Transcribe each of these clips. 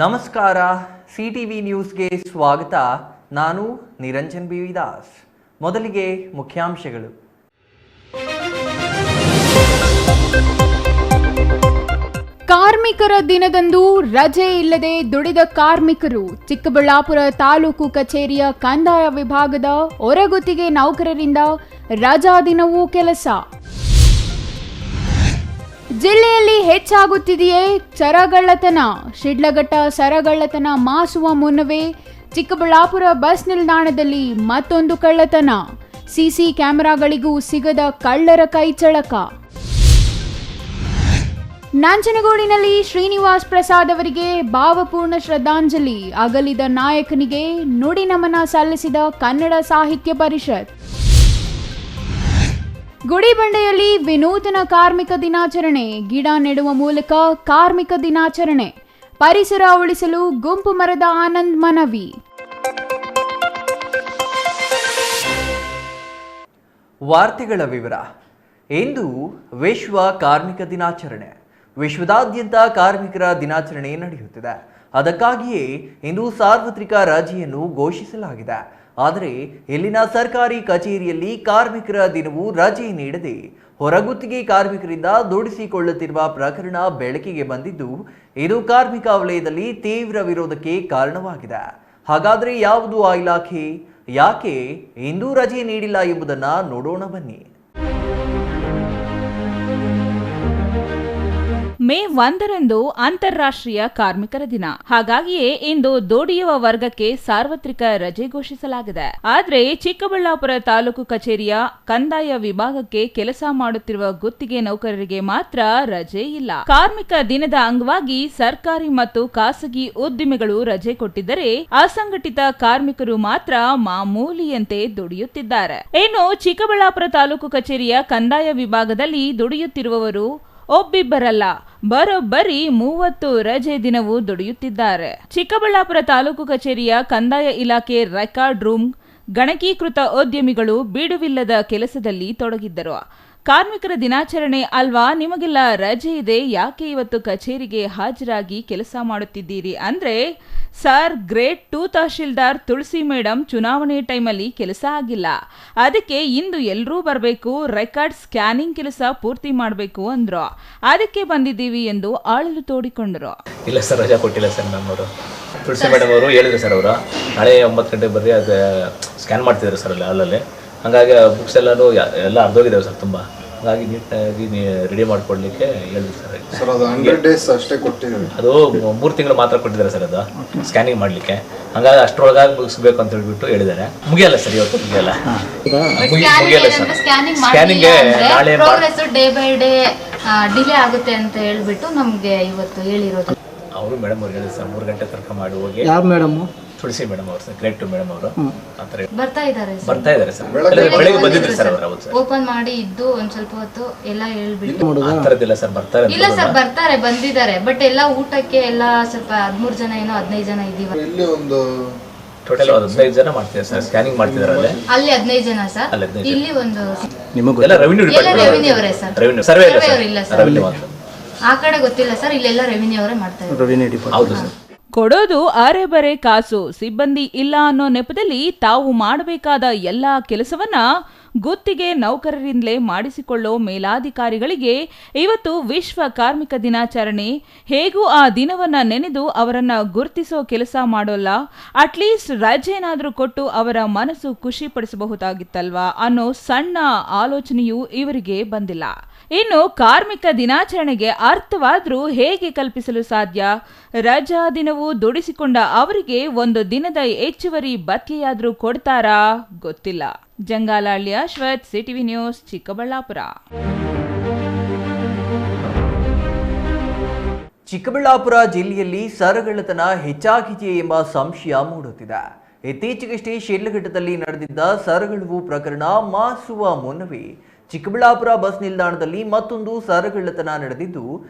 ನಮಸ್ಕಾರ, ಸಿಟಿವಿ ನ್ಯೂಸ್ಗೆ ಸ್ವಾಗತ. ನಾನು ನಿರಂಜನ್ ಬಿ ದಾಸ್. ಮೊದಲಿಗೆ ಮುಖ್ಯಾಂಶಗಳು. ಕಾರ್ಮಿಕರ ದಿನದಂದು ರಜೆ ಇಲ್ಲದೆ ದುಡಿದ ಕಾರ್ಮಿಕರು. ಚಿಕ್ಕಬಳ್ಳಾಪುರ ತಾಲೂಕು ಕಚೇರಿಯ ಕಂದಾಯ ವಿಭಾಗದ ಹೊರಗುತ್ತಿಗೆ ನೌಕರರಿಂದ ರಜಾ ದಿನವೂ ಕೆಲಸ. ಜಿಲ್ಲೆಯಲ್ಲಿ ಹೆಚ್ಚಾಗುತ್ತಿದೆಯೇ ಸರಗಳ್ಳತನ. ಶಿಡ್ಲಘಟ್ಟ ಸರಗಳ್ಳತನ ಮಾಸುವ ಮುನ್ನವೇ ಚಿಕ್ಕಬಳ್ಳಾಪುರ ಬಸ್ ನಿಲ್ದಾಣದಲ್ಲಿ ಮತ್ತೊಂದು ಕಳ್ಳತನ. ಸಿಸಿ ಕ್ಯಾಮೆರಾಗಳಿಗೂ ಸಿಗದ ಕಳ್ಳರ ಕೈಚಳಕ. ನಂಜನಗೂಡಿನಲ್ಲಿ ಶ್ರೀನಿವಾಸ್ ಪ್ರಸಾದ್ ಅವರಿಗೆ ಭಾವಪೂರ್ಣ ಶ್ರದ್ಧಾಂಜಲಿ. ಅಗಲಿದ ನಾಯಕನಿಗೆ ನುಡಿ ನಮನ ಸಲ್ಲಿಸಿದ ಕನ್ನಡ ಸಾಹಿತ್ಯ ಪರಿಷತ್. ಗುಡಿಬಂಡೆಯಲ್ಲಿ ವಿನೂತನ ಕಾರ್ಮಿಕ ದಿನಾಚರಣೆ. ಗಿಡ ನೆಡುವ ಮೂಲಕ ಕಾರ್ಮಿಕ ದಿನಾಚರಣೆ. ಪರಿಸರ ಉಳಿಸಲು ಗುಂಪು ಮರದ ಆನಂದ್ ಮನವಿ. ವಾರ್ತೆಗಳ ವಿವರ. ಇಂದು ವಿಶ್ವ ಕಾರ್ಮಿಕ ದಿನಾಚರಣೆ. ವಿಶ್ವದಾದ್ಯಂತ ಕಾರ್ಮಿಕರ ದಿನಾಚರಣೆ ನಡೆಯುತ್ತಿದೆ. ಅದಕ್ಕಾಗಿಯೇ ಇಂದು ಸಾರ್ವತ್ರಿಕ ರಜೆಯನ್ನು ಘೋಷಿಸಲಾಗಿದೆ. ಆದರೆ ಇಲ್ಲಿನ ಸರ್ಕಾರಿ ಕಚೇರಿಯಲ್ಲಿ ಕಾರ್ಮಿಕರ ದಿನವೂ ರಜೆ ನೀಡದೆ ಹೊರಗುತ್ತಿಗೆ ಕಾರ್ಮಿಕರಿಂದ ದುಡಿಸಿಕೊಳ್ಳುತ್ತಿರುವ ಪ್ರಕರಣ ಬೆಳಕಿಗೆ ಬಂದಿದ್ದು, ಇದು ಕಾರ್ಮಿಕ ವಲಯದಲ್ಲಿ ತೀವ್ರ ವಿರೋಧಕ್ಕೆ ಕಾರಣವಾಗಿದೆ. ಹಾಗಾದರೆ ಯಾವುದು ಆ ಇಲಾಖೆ, ಯಾಕೆ ಇಂದು ರಜೆ ನೀಡಿಲ್ಲ ಎಂಬುದನ್ನು ನೋಡೋಣ ಬನ್ನಿ. ಮೇ 1ರಂದು ಅಂತಾರಾಷ್ಟ್ರೀಯ ಕಾರ್ಮಿಕರ ದಿನ. ಹಾಗಾಗಿಯೇ ಇಂದು ದುಡಿಯುವ ವರ್ಗಕ್ಕೆ ಸಾರ್ವತ್ರಿಕ ರಜೆ ಘೋಷಿಸಲಾಗಿದೆ. ಆದ್ರೆ ಚಿಕ್ಕಬಳ್ಳಾಪುರ ತಾಲೂಕು ಕಚೇರಿಯ ಕಂದಾಯ ವಿಭಾಗಕ್ಕೆ ಕೆಲಸ ಮಾಡುತ್ತಿರುವ ಗುತ್ತಿಗೆ ನೌಕರರಿಗೆ ಮಾತ್ರ ರಜೆ ಇಲ್ಲ. ಕಾರ್ಮಿಕ ದಿನದ ಅಂಗವಾಗಿ ಸರ್ಕಾರಿ ಮತ್ತು ಖಾಸಗಿ ಉದ್ದಿಮೆಗಳು ರಜೆ ಕೊಟ್ಟಿದ್ದರೆ, ಅಸಂಘಟಿತ ಕಾರ್ಮಿಕರು ಮಾತ್ರ ಮಾಮೂಲಿಯಂತೆ ದುಡಿಯುತ್ತಿದ್ದಾರೆ. ಇನ್ನು ಚಿಕ್ಕಬಳ್ಳಾಪುರ ತಾಲೂಕು ಕಚೇರಿಯ ಕಂದಾಯ ವಿಭಾಗದಲ್ಲಿ ದುಡಿಯುತ್ತಿರುವವರು ಒಬ್ಬಿಬ್ಬರಲ್ಲ, ಬರೋಬ್ಬರಿ 30 ರಜೆ ದಿನವೂ ದುಡಿಯುತ್ತಿದ್ದಾರೆ. ಚಿಕ್ಕಬಳ್ಳಾಪುರ ತಾಲೂಕು ಕಚೇರಿಯ ಕಂದಾಯ ಇಲಾಖೆ ರೆಕಾರ್ಡ್ ರೂಮ್ ಗಣಕೀಕೃತ ಉದ್ಯಮಿಗಳು ಬಿಡುವಿಲ್ಲದ ಕೆಲಸದಲ್ಲಿ ತೊಡಗಿದ್ದರು. ಕಾರ್ಮಿಕರ ದಿನಾಚರಣೆ ಅಲ್ವಾ, ನಿಮಗೆಲ್ಲ ರಜೆ ಇದೆ, ಯಾಕೆ ಇವತ್ತು ಕಚೇರಿಗೆ ಹಾಜರಾಗಿ ಕೆಲಸ ಮಾಡುತ್ತಿದ್ದೀರಿ ಅಂದ್ರೆ, ಸರ್ ಗ್ರೇಡ್ 2 ತಹಶೀಲ್ದಾರ್ ತುಳಸಿ ಮೇಡಮ್ ಚುನಾವಣೆ ಟೈಮಲ್ಲಿ ಕೆಲಸ ಆಗಿಲ್ಲ, ಅದಕ್ಕೆ ಇಂದು ಎಲ್ಲರೂ ಬರಬೇಕು, ರೆಕಾರ್ಡ್ ಸ್ಕ್ಯಾನಿಂಗ್ ಕೆಲಸ ಪೂರ್ತಿ ಮಾಡಬೇಕು ಅಂದ್ರು. ಅದಕ್ಕೆ ಬಂದಿದ್ದೀವಿ ಎಂದು ಆಳಲು ತೋಡಿಕೊಂಡರು. ಇಲ್ಲ ಸರ್, ರಜಾ ಕೊಟ್ಟಿಲ್ಲ ಸರ್. ನಮ್ಮವರು ತುಳಸಿ ಮೇಡಮ್ ಅವರು ಹೇಳಿದ್ರು ಸರ್, ಅವರು ನಾಳೆ 9 ಗಂಟೆಗೆ ಬರ್ರಿ, ಅದು ಸ್ಕ್ಯಾನ್ ಮಾಡ್ತಿದ್ರು ಸರ್ ಅಲ್ಲಿ ಹಾಲಲ್ಲಿ. ಹಾಗಾಗಿ ಬುಕ್ಸ್ ಎಲ್ಲ ಅರ್ಧೋಗಿದ್ದಾವೆ ಸರ್ ತುಂಬ. ಹಾಗಾಗಿ ನೀಟಾಗಿ ರೆಡಿ ಮಾಡ್ಕೊಡ್ಲಿಕ್ಕೆ ಹೇಳಿದ್ರು ಸರ್. ಅದು 100 ಡೇಸ್ ಅಷ್ಟೇ ಕೊಟ್ಟಿದ್ದಾರೆ. ಅದು 3 ತಿಂಗಳು ಮಾತ್ರ ಕೊಟ್ಟಿದ್ದಾರೆ ಸರ್ ಅದು ಸ್ಕ್ಯಾನಿಂಗ್ ಮಾಡಲಿಕ್ಕೆ. ಹಾಗಾಗಿ ಅಷ್ಟರೊಳಗಾಗಿ ಮುಗಿಸ್ಬೇಕು ಅಂತ ಹೇಳ್ಬಿಟ್ಟು ಹೇಳಿದ್ದಾರೆ. ಮುಗಿಯಲ್ಲ ಸರ್, ಇವತ್ತು ಮುಗಿಯಲ್ಲ ಸರ್. ಸ್ಕ್ಯಾನಿಂಗ್ಗೆ ನಾಳೆ ಡೇ ಬೈ ಡೇ ಡಿಲೇ ಆಗುತ್ತೆ ಅಂತ ಹೇಳ್ಬಿಟ್ಟು ನಮಗೆ ಇವತ್ತು ಹೇಳಿರೋದು. ಅವರು ಮೇಡಮ್ ಅವ್ರು ಹೇಳಿದ್ರು ಸರ್, 3 ಗಂಟೆ ತನಕ ಮಾಡಿ ಹೋಗಿ. ಯಾವ ಮೇಡಮ್? ತುಳಸಿ ಮೇಡಮ್ ಅವರು ಸರ್, ಗ್ರೇಡ್ 2 ಮೇಡಮ್ ಅವರು ಬರ್ತಾ ಇದ್ದಾರೆ ಸರ್. ಬೆಳಗ್ಗೆ ಬಂದಿದ್ರು ಸರ್ ಅವರು. ಓಪನ್ ಮಾಡಿ ಇದ್ದು ಒಂದ್ ಸ್ವಲ್ಪ ಹೊತ್ತು ಎಲ್ಲ ಹೇಳ್ಬಿಟ್ಟು. ಆ ಥರದ್ದಿಲ್ಲ ಸರ್, ಬರ್ತಾರೆ. ಇಲ್ಲ ಸರ್, ಬರ್ತಾರೆ, ಬಂದಿದ್ದಾರೆ. ಬಟ್ ಎಲ್ಲ ಊಟಕ್ಕೆ ಎಲ್ಲ ಸ್ವಲ್ಪ 13 ಜನ ಏನೋ 15 ಜನ ಇದೀವಿ. ಇಲ್ಲಿ ಒಂದು ಟೋಟಲ್ 15 ಜನ ಮಾಡ್ತಿದ್ದಾರೆ ಸರ್, ಸ್ಕ್ಯಾನಿಂಗ್ ಮಾಡ್ತಿದ್ದಾರೆ. ಅಲ್ಲಿ 15 ಜನ ಸರ್, ಇಲ್ಲಿ ಒಂದು ಎಲ್ಲ ರೆವಿನ್ಯೂ ರೆವಿನ್ಯೂ ಅವರೇ ಸರ್. ರೆವಿನ್ಯೂ ಸರ್ವೆ ಇಲ್ಲ ಸರ್, ರೆವಿನ್ಯೂ ಮಾತ್ರ. ಆ ಕಡೆ ಗೊತ್ತಿಲ್ಲ ಸರ್, ಇಲ್ಲೆಲ್ಲ ರೆವಿನ್ಯೂ ಅವರೇ ಮಾಡ್ತಾ ಇದ್ದಾರೆ. ಹೌದು ಸರ್. ಕೊಡೋದು ಅರೆಬರೆ ಕಾಸು, ಸಿಬ್ಬಂದಿ ಇಲ್ಲ ಅನ್ನೋ ನೆಪದಲ್ಲಿ ತಾವು ಮಾಡಬೇಕಾದ ಎಲ್ಲಾ ಕೆಲಸವನ್ನ ಗುತ್ತಿಗೆ ನೌಕರರಿಂದಲೇ ಮಾಡಿಸಿಕೊಳ್ಳೋ ಮೇಲಾಧಿಕಾರಿಗಳಿಗೆ ಇವತ್ತು ವಿಶ್ವ ಕಾರ್ಮಿಕ ದಿನಾಚರಣೆ. ಹೇಗೂ ಆ ದಿನವನ್ನ ನೆನೆದು ಅವರನ್ನ ಗುರುತಿಸೋ ಕೆಲಸ ಮಾಡೋಲ್ಲ, ಅಟ್ಲೀಸ್ಟ್ ರಜೆನಾದ್ರೂ ಕೊಟ್ಟು ಅವರ ಮನಸ್ಸು ಖುಷಿ ಪಡಿಸಬಹುದಾಗಿತ್ತಲ್ವಾ ಅನ್ನೋ ಸಣ್ಣ ಆಲೋಚನೆಯೂ ಇವರಿಗೆ ಬಂದಿಲ್ಲ. ಇನ್ನು ಕಾರ್ಮಿಕ ದಿನಾಚರಣೆಗೆ ಅರ್ಥವಾದ್ರೂ ಹೇಗೆ ಕಲ್ಪಿಸಲು ಸಾಧ್ಯ? ರಜಾ ದಿನವೂ ದುಡಿಸಿಕೊಂಡ ಅವರಿಗೆ ಒಂದು ದಿನದ ಹೆಚ್ಚುವರಿ ಭತ್ಯೆಯಾದ್ರೂ ಕೊಡ್ತಾರಾ? ಗೊತ್ತಿಲ್ಲ. Jangalahalli Ashwath, CTV news, Chikkaballapur. ಚಿಕ್ಕಬಳ್ಳಾಪುರ ಜಿಲ್ಲೆಯಲ್ಲಿ ಸರಗಳ್ಳತನ ಹೆಚ್ಚಾಗಿದೆ ಎಂಬ ಸಂಶಯ ಮೂಡುತ್ತಿದೆ. ಇತ್ತೀಚೆಗಷ್ಟೇ ಶಿಡ್ಲಘಟ್ಟದಲ್ಲಿ ನಡೆದಿದ್ದ ಸರಗಳವು ಪ್ರಕರಣ ಮಾಸುವ ಮುನ್ನವೇ ಚಿಕ್ಕಬಳ್ಳಾಪುರ ಬಸ್ ನಿಲ್ದಾಣದಲ್ಲಿ ಮತ್ತೊಂದು ಸರಗಳ್ಳತನ ನಡೆದಿದ್ದು,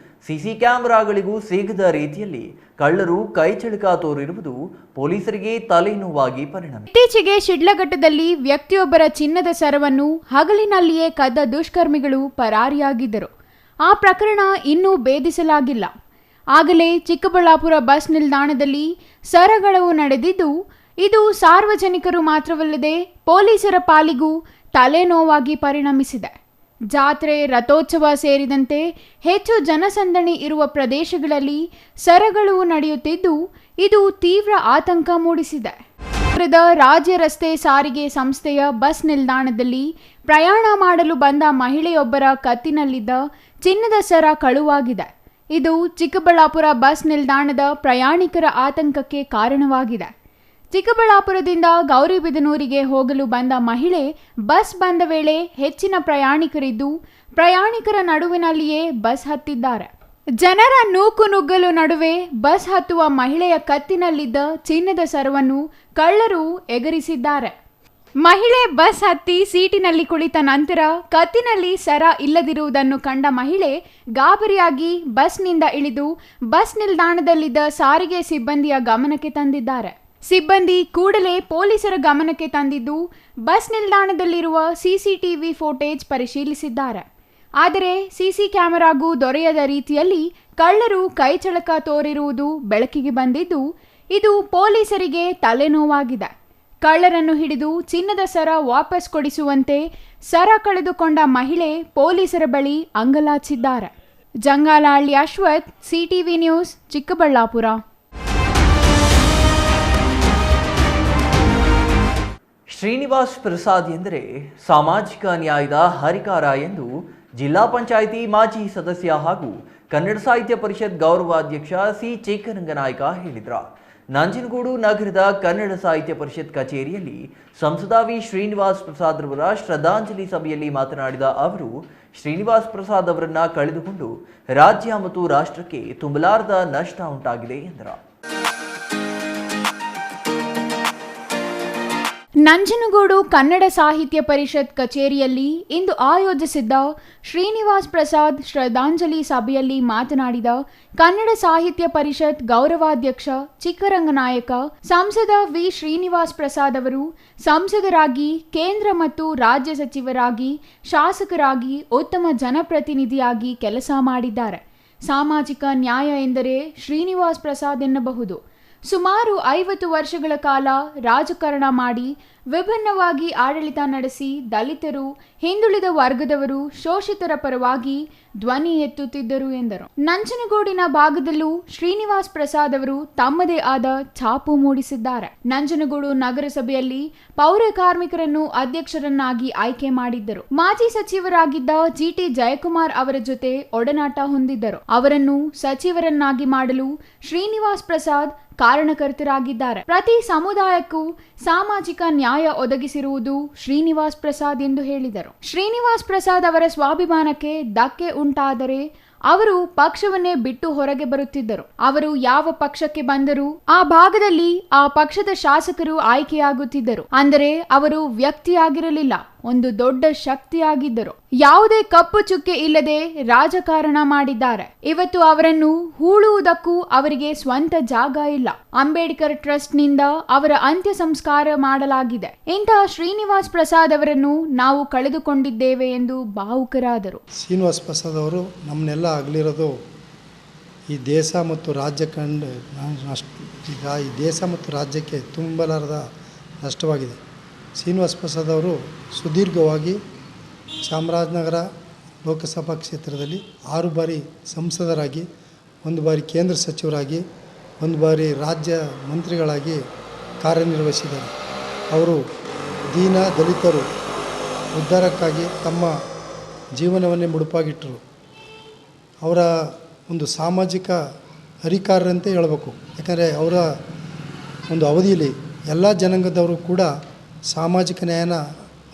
ಸಿಸಿ ಕ್ಯಾಮೆರಾಗಳಿಗೂ ಸಿಗದ ರೀತಿಯಲ್ಲಿ ಕಳ್ಳರು ಕೈಚಳಕ ತೋರಿರುವುದು ಪೊಲೀಸರಿಗೆ ತಲೆನೋವಾಗಿ ಪರಿಣಮಿಸಿದೆ. ಇತ್ತೀಚೆಗೆ ಶಿಡ್ಲಘಟ್ಟದಲ್ಲಿ ವ್ಯಕ್ತಿಯೊಬ್ಬರ ಚಿನ್ನದ ಸರವನ್ನು ಹಗಲಿನಲ್ಲಿಯೇ ಕದ್ದ ದುಷ್ಕರ್ಮಿಗಳು ಪರಾರಿಯಾಗಿದ್ದರು. ಆ ಪ್ರಕರಣ ಇನ್ನೂ ಭೇದಿಸಲಾಗಿಲ್ಲ. ಆಗಲೇ ಚಿಕ್ಕಬಳ್ಳಾಪುರ ಬಸ್ ನಿಲ್ದಾಣದಲ್ಲಿ ಸರಗಳವು ನಡೆದಿದ್ದು, ಇದು ಸಾರ್ವಜನಿಕರು ಮಾತ್ರವಲ್ಲದೆ ಪೊಲೀಸರ ಪಾಲಿಗೂ ತಲೆನೋವಾಗಿ ಪರಿಣಮಿಸಿದೆ. ಜಾತ್ರೆ, ರಥೋತ್ಸವ ಸೇರಿದಂತೆ ಹೆಚ್ಚು ಜನಸಂದಣಿ ಇರುವ ಪ್ರದೇಶಗಳಲ್ಲಿ ಸರಗಳು ನಡೆಯುತ್ತಿದ್ದು, ಇದು ತೀವ್ರ ಆತಂಕ ಮೂಡಿಸಿದೆ. ರಾಜ್ಯ ರಸ್ತೆ ಸಾರಿಗೆ ಸಂಸ್ಥೆಯ ಬಸ್ ನಿಲ್ದಾಣದಲ್ಲಿ ಪ್ರಯಾಣ ಮಾಡಲು ಬಂದ ಮಹಿಳೆಯೊಬ್ಬರ ಕತ್ತಿನಲ್ಲಿದ್ದ ಚಿನ್ನದ ಸರ ಕಳುವಾಗಿದೆ. ಇದು ಚಿಕ್ಕಬಳ್ಳಾಪುರ ಬಸ್ ನಿಲ್ದಾಣದ ಪ್ರಯಾಣಿಕರ ಆತಂಕಕ್ಕೆ ಕಾರಣವಾಗಿದೆ. ಚಿಕ್ಕಬಳ್ಳಾಪುರದಿಂದ ಗೌರಿಬಿದನೂರಿಗೆ ಹೋಗಲು ಬಂದ ಮಹಿಳೆ ಬಸ್ ಬಂದ ವೇಳೆ ಹೆಚ್ಚಿನ ಪ್ರಯಾಣಿಕರಿದ್ದು, ಪ್ರಯಾಣಿಕರ ನಡುವಿನಲ್ಲಿಯೇ ಬಸ್ ಹತ್ತಿದ್ದಾರೆ. ಜನರ ನೂಕುನುಗ್ಗಲು ನಡುವೆ ಬಸ್ ಹತ್ತುವ ಮಹಿಳೆಯ ಕತ್ತಿನಲ್ಲಿದ್ದ ಚಿನ್ನದ ಸರವನ್ನು ಕಳ್ಳರು ಎಗರಿಸಿದ್ದಾರೆ. ಮಹಿಳೆ ಬಸ್ ಹತ್ತಿ ಸೀಟಿನಲ್ಲಿ ಕುಳಿತ ನಂತರ ಕತ್ತಿನಲ್ಲಿ ಸರ ಇಲ್ಲದಿರುವುದನ್ನು ಕಂಡ ಮಹಿಳೆ ಗಾಬರಿಯಾಗಿ ಬಸ್ನಿಂದ ಇಳಿದು ಬಸ್ ನಿಲ್ದಾಣದಲ್ಲಿದ್ದ ಸಾರಿಗೆ ಸಿಬ್ಬಂದಿಯ ಗಮನಕ್ಕೆ ತಂದಿದ್ದಾರೆ. ಸಿಬ್ಬಂದಿ ಕೂಡಲೇ ಪೊಲೀಸರ ಗಮನಕ್ಕೆ ತಂದಿದ್ದು, ಬಸ್ ನಿಲ್ದಾಣದಲ್ಲಿರುವ ಸಿಸಿಟಿವಿ ಫುಟೇಜ್ ಪರಿಶೀಲಿಸಿದ್ದಾರೆ. ಆದರೆ ಸಿಸಿ ಕ್ಯಾಮೆರಾಗೂ ದೊರೆಯದ ರೀತಿಯಲ್ಲಿ ಕಳ್ಳರು ಕೈಚಳಕ ತೋರಿರುವುದು ಬೆಳಕಿಗೆ ಬಂದಿದ್ದು, ಇದು ಪೊಲೀಸರಿಗೆ ತಲೆನೋವಾಗಿದೆ. ಕಳ್ಳರನ್ನು ಹಿಡಿದು ಚಿನ್ನದ ಸರ ವಾಪಸ್ ಕೊಡಿಸುವಂತೆ ಸರ ಕಳೆದುಕೊಂಡ ಮಹಿಳೆ ಪೊಲೀಸರ ಬಳಿ ಅಂಗಲಾಚಿದ್ದಾರೆ. Jangalahalli Ashwath, CTV news, Chikkaballapur. ಶ್ರೀನಿವಾಸ್ ಪ್ರಸಾದ್ ಎಂದರೆ ಸಾಮಾಜಿಕ ನ್ಯಾಯದ ಹರಿಕಾರ ಎಂದು ಜಿಲ್ಲಾ ಪಂಚಾಯಿತಿ ಮಾಜಿ ಸದಸ್ಯ ಹಾಗೂ ಕನ್ನಡ ಸಾಹಿತ್ಯ ಪರಿಷತ್ ಗೌರವಾಧ್ಯಕ್ಷ ಸಿ ಚೇಕರಂಗನಾಯ್ಕ ಹೇಳಿದರು. ನಂಜನಗೂಡು ನಗರದ ಕನ್ನಡ ಸಾಹಿತ್ಯ ಪರಿಷತ್ ಕಚೇರಿಯಲ್ಲಿ ಸಂಸದ ವಿ ಶ್ರೀನಿವಾಸ್ ಪ್ರಸಾದ್ ರವರ ಶ್ರದ್ಧಾಂಜಲಿ ಸಭೆಯಲ್ಲಿ ಮಾತನಾಡಿದ ಅವರು, ಶ್ರೀನಿವಾಸ್ ಪ್ರಸಾದ್ ಅವರನ್ನ ಕಳೆದುಕೊಂಡು ರಾಜ್ಯ ಮತ್ತು ರಾಷ್ಟ್ರಕ್ಕೆ ತುಂಬಲಾರದ ನಷ್ಟ ಉಂಟಾಗಿದೆ ಎಂದರು. ನಂಜನಗೂಡು ಕನ್ನಡ ಸಾಹಿತ್ಯ ಪರಿಷತ್ ಕಚೇರಿಯಲ್ಲಿ ಇಂದು ಆಯೋಜಿಸಿದ್ದ ಶ್ರೀನಿವಾಸ್ ಪ್ರಸಾದ್ ಶ್ರದ್ಧಾಂಜಲಿ ಸಭೆಯಲ್ಲಿ ಮಾತನಾಡಿದ ಕನ್ನಡ ಸಾಹಿತ್ಯ ಪರಿಷತ್ ಗೌರವಾಧ್ಯಕ್ಷ ಚಿಕ್ಕರಂಗನಾಯಕ, ಸಂಸದ ವಿ ಶ್ರೀನಿವಾಸ್ ಪ್ರಸಾದ್ ಅವರು ಸಂಸದರಾಗಿ, ಕೇಂದ್ರ ಮತ್ತು ರಾಜ್ಯ ಸಚಿವರಾಗಿ, ಶಾಸಕರಾಗಿ ಉತ್ತಮ ಜನಪ್ರತಿನಿಧಿಯಾಗಿ ಕೆಲಸ ಮಾಡಿದ್ದಾರೆ. ಸಾಮಾಜಿಕ ನ್ಯಾಯ ಎಂದರೆ ಶ್ರೀನಿವಾಸ್ ಪ್ರಸಾದ್ ಎನ್ನಬಹುದು. ಸುಮಾರು 50 ವರ್ಷಗಳ ಕಾಲ ರಾಜಕಾರಣ ಮಾಡಿ ವಿಭಿನ್ನವಾಗಿ ಆಡಳಿತ ನಡೆಸಿ ದಲಿತರು, ಹಿಂದುಳಿದ ವರ್ಗದವರು, ಶೋಷಿತರ ಪರವಾಗಿ ಧ್ವನಿ ಎತ್ತುತ್ತಿದ್ದರು ಎಂದರು. ನಂಜನಗೂಡಿನ ಭಾಗದಲ್ಲೂ ಶ್ರೀನಿವಾಸ್ ಪ್ರಸಾದ್ ಅವರು ತಮ್ಮದೇ ಆದ ಛಾಪು ಮೂಡಿಸಿದ್ದಾರೆ. ನಂಜನಗೂಡು ನಗರಸಭೆಯಲ್ಲಿ ಪೌರ ಕಾರ್ಮಿಕರನ್ನು ಅಧ್ಯಕ್ಷರನ್ನಾಗಿ ಆಯ್ಕೆ ಮಾಡಿದ್ದರು. ಮಾಜಿ ಸಚಿವರಾಗಿದ್ದ ಜಿಟಿ ಜಯಕುಮಾರ್ ಅವರ ಜೊತೆ ಒಡನಾಟ ಹೊಂದಿದ್ದರು. ಅವರನ್ನು ಸಚಿವರನ್ನಾಗಿ ಮಾಡಲು ಶ್ರೀನಿವಾಸ್ ಪ್ರಸಾದ್ ಕಾರಣಕರ್ತರಾಗಿದ್ದಾರೆ. ಪ್ರತಿ ಸಮುದಾಯಕ್ಕೂ ಸಾಮಾಜಿಕ ನ್ಯಾಯ ಒದಗಿಸಿರುವುದು ಶ್ರೀನಿವಾಸ್ ಪ್ರಸಾದ್ ಎಂದು ಹೇಳಿದರು. ಶ್ರೀನಿವಾಸ್ ಪ್ರಸಾದ್ ಅವರ ಸ್ವಾಭಿಮಾನಕ್ಕೆ ಧಕ್ಕೆ ಉಂಟಾದರೆ ಅವರು ಪಕ್ಷವನ್ನೇ ಬಿಟ್ಟು ಹೊರಗೆ ಬರುತ್ತಿದ್ದರು. ಅವರು ಯಾವ ಪಕ್ಷಕ್ಕೆ ಬಂದರೂ ಆ ಭಾಗದಲ್ಲಿ ಆ ಪಕ್ಷದ ಶಾಸಕರು ಆಯ್ಕೆಯಾಗುತ್ತಿದ್ದರು. ಅಂದರೆ ಅವರು ವ್ಯಕ್ತಿಯಾಗಿರಲಿಲ್ಲ, ಒಂದು ದೊಡ್ಡ ಶಕ್ತಿಯಾಗಿದ್ದರು. ಯಾವುದೇ ಕಪ್ಪು ಚುಕ್ಕೆ ಇಲ್ಲದೆ ರಾಜಕಾರಣ ಮಾಡಿದ್ದಾರೆ. ಇವತ್ತು ಅವರನ್ನು ಹೂಳುವುದಕ್ಕೂ ಅವರಿಗೆ ಸ್ವಂತ ಜಾಗ ಇಲ್ಲ. ಅಂಬೇಡ್ಕರ್ ಟ್ರಸ್ಟ್ ನಿಂದ ಅವರ ಅಂತ್ಯ ಸಂಸ್ಕಾರ ಮಾಡಲಾಗಿದೆ. ಇಂತಹ ಶ್ರೀನಿವಾಸ್ ಪ್ರಸಾದ್ ಅವರನ್ನು ನಾವು ಕಳೆದುಕೊಂಡಿದ್ದೇವೆ ಎಂದು ಭಾವುಕರಾದರು. ಶ್ರೀನಿವಾಸ್ ಪ್ರಸಾದ್ ಅವರು ನಮ್ಮನ್ನೆಲ್ಲ ಆಗಲಿರೋದು ಈ ದೇಶ ಮತ್ತು ರಾಜ್ಯ ಈಗ ಈ ದೇಶ ಮತ್ತು ರಾಜ್ಯಕ್ಕೆ ತುಂಬಲಾರದ ನಷ್ಟವಾಗಿದೆ. ಶ್ರೀನಿವಾಸ್ ಪ್ರಸಾದ್ ಅವರು ಸುದೀರ್ಘವಾಗಿ ಚಾಮರಾಜನಗರ ಲೋಕಸಭಾ ಕ್ಷೇತ್ರದಲ್ಲಿ 6 ಬಾರಿ ಸಂಸದರಾಗಿ, 1 ಬಾರಿ ಕೇಂದ್ರ ಸಚಿವರಾಗಿ, 1 ಬಾರಿ ರಾಜ್ಯ ಮಂತ್ರಿಗಳಾಗಿ ಕಾರ್ಯನಿರ್ವಹಿಸಿದ್ದಾರೆ. ಅವರು ದೀನ ದಲಿತರು ಉದ್ಧಾರಕ್ಕಾಗಿ ತಮ್ಮ ಜೀವನವನ್ನೇ ಮುಡುಪಾಗಿಟ್ಟರು. ಅವರ ಒಂದು ಸಾಮಾಜಿಕ ಹರಿಕಾರರಂತೆ ಹೇಳಬೇಕು. ಯಾಕಂದರೆ ಅವರ ಒಂದು ಅವಧಿಯಲ್ಲಿ ಎಲ್ಲ ಜನಾಂಗದವರು ಕೂಡ ಸಾಮಾಜಿಕ ನ್ಯಾಯನ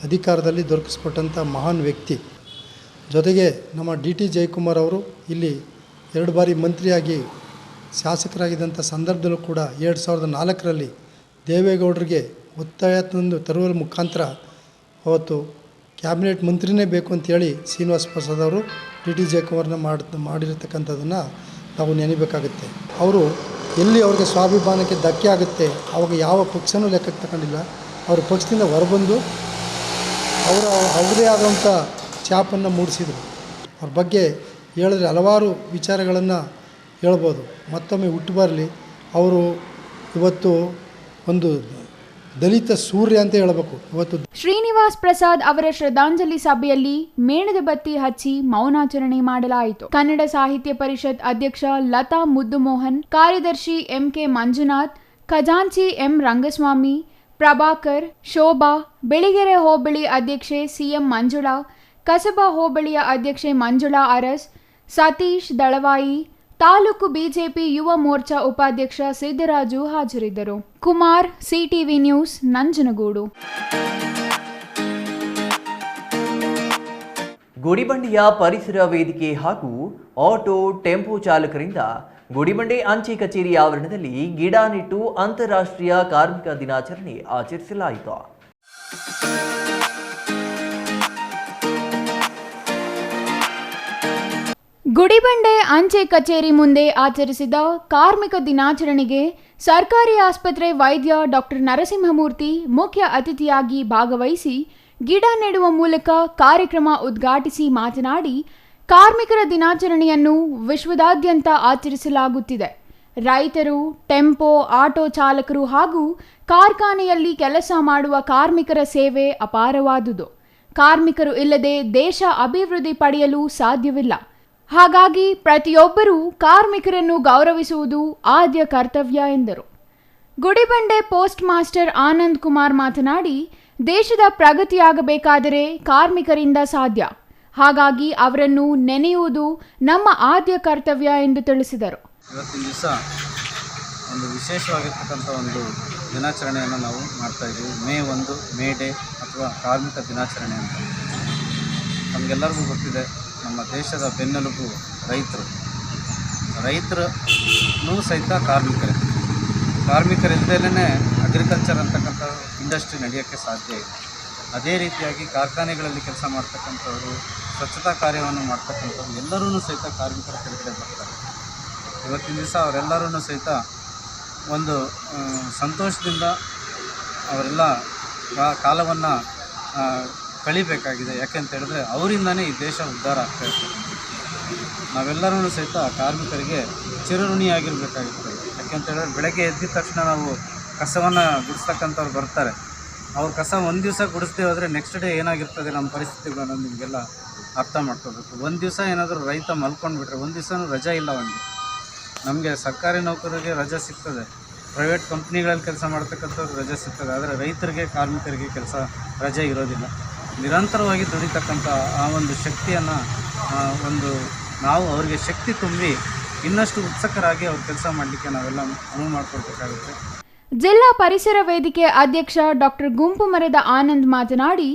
ಅಧಿಕಾರದಲ್ಲಿ ದೊರಕಿಸ್ಕೊಟ್ಟಂಥ ಮಹಾನ್ ವ್ಯಕ್ತಿ. ಜೊತೆಗೆ ನಮ್ಮ ಡಿ ಜಯಕುಮಾರ್ ಅವರು ಇಲ್ಲಿ 2 ಬಾರಿ ಮಂತ್ರಿಯಾಗಿ ಶಾಸಕರಾಗಿದ್ದಂಥ ಸಂದರ್ಭದಲ್ಲೂ ಕೂಡ 2004ರಲ್ಲಿ ದೇವೇಗೌಡರಿಗೆ ಒತ್ತಾಯ ತಂದು ತರುವ ಮುಖಾಂತರ ಅವತ್ತು ಕ್ಯಾಬಿನೆಟ್ ಮಂತ್ರಿನೇ ಬೇಕು ಅಂತೇಳಿ ಶ್ರೀನಿವಾಸ್ ಪ್ರಸಾದ್ ಅವರು ಡಿ ಜಯಕುಮಾರ್ನ ಮಾಡಿರ್ತಕ್ಕಂಥದ್ದನ್ನು ನಾವು ನೆನಬೇಕಾಗುತ್ತೆ. ಅವರು ಎಲ್ಲಿ ಅವ್ರಿಗೆ ಸ್ವಾಭಿಮಾನಕ್ಕೆ ಧಕ್ಕೆ ಆಗುತ್ತೆ ಅವಾಗ ಯಾವ ಪಕ್ಷನೂ ಲೆಕ್ಕಕ್ಕೆ ತಗೊಂಡಿಲ್ಲ. ಅವರು ಪಕ್ಷದಿಂದ ಹೊರಬಂದು ಅವರದೇ ಆದಂಥ ಛಾಪನ್ನು ಮೂಡಿಸಿದರು. ಅವ್ರ ಬಗ್ಗೆ ಹೇಳಿದ್ರೆ ಹಲವಾರು ವಿಚಾರಗಳನ್ನು ಹೇಳ್ಬೋದು. ಮತ್ತೊಮ್ಮೆ ಹುಟ್ಟು ಬರಲಿ. ಅವರು ಇವತ್ತು ಒಂದು ದಲಿತ ಸೂರ್ಯ ಅಂತ ಹೇಳಬೇಕು. ಇವತ್ತು ಶ್ರೀನಿವಾಸ್ ಪ್ರಸಾದ್ ಅವರ ಶ್ರದ್ಧಾಂಜಲಿ ಸಭೆಯಲ್ಲಿ ಮೇಣದ ಬತ್ತಿ ಹಚ್ಚಿ ಮೌನಾಚರಣೆ ಮಾಡಲಾಯಿತು. ಕನ್ನಡ ಸಾಹಿತ್ಯ ಪರಿಷತ್ ಅಧ್ಯಕ್ಷ ಲತಾ ಮುದ್ದುಮೋಹನ್, ಕಾರ್ಯದರ್ಶಿ ಎಂಕೆ ಮಂಜುನಾಥ್, ಖಜಾಂಚಿ ಎಂ ರಂಗಸ್ವಾಮಿ, ಪ್ರಭಾಕರ್, ಶೋಭಾ, ಬೆಳಿಗೆರೆ ಹೋಬಳಿ ಅಧ್ಯಕ್ಷೆ ಸಿಎಂ ಮಂಜುಳಾ, ಕಸಬಾ ಹೋಬಳಿಯ ಅಧ್ಯಕ್ಷೆ ಮಂಜುಳಾ ಅರಸ್, ಸತೀಶ್ ದಳವಾಯಿ, ತಾಲೂಕು ಬಿಜೆಪಿ ಯುವ ಮೋರ್ಚಾ ಉಪಾಧ್ಯಕ್ಷ ಸಿದ್ದರಾಜು ಹಾಜರಿದ್ದರು. Kumar, CTV news, Nanjangud. ಗುಡಿಬಂಡೆಯ ಪರಿಸರ ವೇದಿಕೆ ಹಾಗೂ ಆಟೋ ಟೆಂಪೋ ಚಾಲಕರಿಂದ ಗುಡಿಬಂಡೆ ಅಂಚೆ ಕಚೇರಿ ಆವರಣದಲ್ಲಿ ಗಿಡ ನೆಟ್ಟು ಅಂತಾರಾಷ್ಟ್ರೀಯ ಕಾರ್ಮಿಕ ದಿನಾಚರಣೆ ಆಚರಿಸಲಾಯಿತು. ಗುಡಿಬಂಡೆ ಅಂಚೆ ಕಚೇರಿ ಮುಂದೆ ಆಚರಿಸಿದ ಕಾರ್ಮಿಕ ದಿನಾಚರಣೆಗೆ ಸರ್ಕಾರಿ ಆಸ್ಪತ್ರೆ ವೈದ್ಯ ಡಾಕ್ಟರ್ ನರಸಿಂಹಮೂರ್ತಿ ಮುಖ್ಯ ಅತಿಥಿಯಾಗಿ ಭಾಗವಹಿಸಿ ಗಿಡ ನೆಡುವ ಮೂಲಕ ಕಾರ್ಯಕ್ರಮ ಉದ್ಘಾಟಿಸಿ ಮಾತನಾಡಿ, ಕಾರ್ಮಿಕರ ದಿನಾಚರಣೆಯನ್ನು ವಿಶ್ವದಾದ್ಯಂತ ಆಚರಿಸಲಾಗುತ್ತಿದೆ. ರೈತರು, ಟೆಂಪೋ, ಆಟೋ ಚಾಲಕರು ಹಾಗೂ ಕಾರ್ಖಾನೆಯಲ್ಲಿ ಕೆಲಸ ಮಾಡುವ ಕಾರ್ಮಿಕರ ಸೇವೆ ಅಪಾರವಾದುದು. ಕಾರ್ಮಿಕರು ಇಲ್ಲದೆ ದೇಶ ಅಭಿವೃದ್ಧಿ ಪಡೆಯಲು ಸಾಧ್ಯವಿಲ್ಲ. ಹಾಗಾಗಿ ಪ್ರತಿಯೊಬ್ಬರೂ ಕಾರ್ಮಿಕರನ್ನು ಗೌರವಿಸುವುದು ಆದ್ಯ ಕರ್ತವ್ಯ ಎಂದರು. ಗುಡಿಬಂಡೆ ಪೋಸ್ಟ್ ಮಾಸ್ಟರ್ ಆನಂದ್ ಕುಮಾರ್ ಮಾತನಾಡಿ, ದೇಶದ ಪ್ರಗತಿಯಾಗಬೇಕಾದರೆ ಕಾರ್ಮಿಕರಿಂದ ಸಾಧ್ಯ. ಹಾಗಾಗಿ ಅವರನ್ನು ನೆನೆಯುವುದು ನಮ್ಮ ಆದ್ಯ ಕರ್ತವ್ಯ ಎಂದು ತಿಳಿಸಿದರು. ಇವತ್ತಿನ ದಿವಸ ಒಂದು ವಿಶೇಷವಾಗಿರ್ತಕ್ಕಂಥ ಒಂದು ದಿನಾಚರಣೆಯನ್ನು ನಾವು ಮಾಡ್ತಾಯಿದ್ದೀವಿ. ಮೇ 1 ಮೇ ಡೇ ಅಥವಾ ಕಾರ್ಮಿಕ ದಿನಾಚರಣೆ ಅಂತ. ನಮಗೆಲ್ಲರಿಗೂ ಗೊತ್ತಿದೆ, ನಮ್ಮ ದೇಶದ ಬೆನ್ನೆಲುಬು ರೈತರು. ರೈತರೂ ಸಹಿತ ಕಾರ್ಮಿಕರಿಲ್ಲದೇ ಅಗ್ರಿಕಲ್ಚರ್ ಅಂತಕ್ಕಂಥ ಇಂಡಸ್ಟ್ರಿ ನಡೆಯೋಕ್ಕೆ ಸಾಧ್ಯ ಇದೆ. ಅದೇ ರೀತಿಯಾಗಿ ಕಾರ್ಖಾನೆಗಳಲ್ಲಿ ಕೆಲಸ ಮಾಡ್ತಕ್ಕಂಥವ್ರು, ಸ್ವಚ್ಛತಾ ಕಾರ್ಯವನ್ನು ಮಾಡ್ತಕ್ಕಂಥವ್ರು ಎಲ್ಲರೂ ಸಹಿತ ಕಾರ್ಮಿಕರ ಕೆಳಗಡೆ ಬರ್ತಾರೆ. ಇವತ್ತಿನ ದಿವಸ ಅವರೆಲ್ಲರೂ ಸಹಿತ ಒಂದು ಸಂತೋಷದಿಂದ ಅವರೆಲ್ಲ ಕಾಲವನ್ನು ಕಳಿಬೇಕಾಗಿದೆ. ಯಾಕೆಂತ ಹೇಳಿದ್ರೆ ಅವರಿಂದನೇ ಈ ದೇಶ ಉದ್ಧಾರ ಆಗ್ತಾ ಇರ್ತದೆ. ನಾವೆಲ್ಲರೂ ಸಹಿತ ಕಾರ್ಮಿಕರಿಗೆ ಚಿರಋಣಿಯಾಗಿರಬೇಕಾಗಿರ್ತದೆ. ಯಾಕೆಂತ ಹೇಳಿದ್ರೆ ಬೆಳಗ್ಗೆ ಎದ್ದಿದ ತಕ್ಷಣ ನಾವು ಕಸವನ್ನು ಗುಡಿಸ್ತಕ್ಕಂಥವ್ರು ಬರ್ತಾರೆ. ಅವ್ರ ಕಸ ಒಂದು ದಿವಸ ಗುಡಿಸ್ದೇ ಹೋದರೆ ನೆಕ್ಸ್ಟ್ ಡೇ ಏನಾಗಿರ್ತದೆ ನಮ್ಮ ಪರಿಸ್ಥಿತಿಗಳನ್ನು ನಿಮಗೆಲ್ಲ ಅರ್ಥ ಮಾಡ್ಕೋಬೇಕು. ಒಂದು ದಿವಸ ಏನಾದರೂ ರೈತ ಮಲ್ಕೊಂಡ್ಬಿಟ್ರೆ ಒಂದು ದಿವಸನೂ ರಜೆ ಇಲ್ಲ ಅವನಿಗೆ. ನಮಗೆ ಸರ್ಕಾರಿ ನೌಕರರಿಗೆ ರಜೆ ಸಿಗ್ತದೆ, ಪ್ರೈವೇಟ್ ಕಂಪ್ನಿಗಳಲ್ಲಿ ಕೆಲಸ ಮಾಡ್ತಕ್ಕಂಥವ್ರಿಗೆ ರಜೆ ಸಿಗ್ತದೆ. ಆದರೆ ರೈತರಿಗೆ, ಕಾರ್ಮಿಕರಿಗೆ ರಜೆ ಇರೋದಿಲ್ಲ. ನಿರಂತರವಾಗಿ ದುಡಿತಕ್ಕಂಥ ಆ ಒಂದು ಶಕ್ತಿಯನ್ನು ನಾವು ಅವರಿಗೆ ಶಕ್ತಿ ತುಂಬಿ ಇನ್ನಷ್ಟು ಉತ್ಸುಕರಾಗಿ ಅವ್ರ ಕೆಲಸ ಮಾಡಲಿಕ್ಕೆ ನಾವೆಲ್ಲ ಅನುವು ಮಾಡಿಕೊಡ್ಬೇಕಾಗುತ್ತೆ. ಜಿಲ್ಲಾ ಪರಿಸರ ವೇದಿಕೆ ಅಧ್ಯಕ್ಷ ಡಾಕ್ಟರ್ ಗುಂಪು ಮರದ ಆನಂದ್ ಮಾತನಾಡಿ,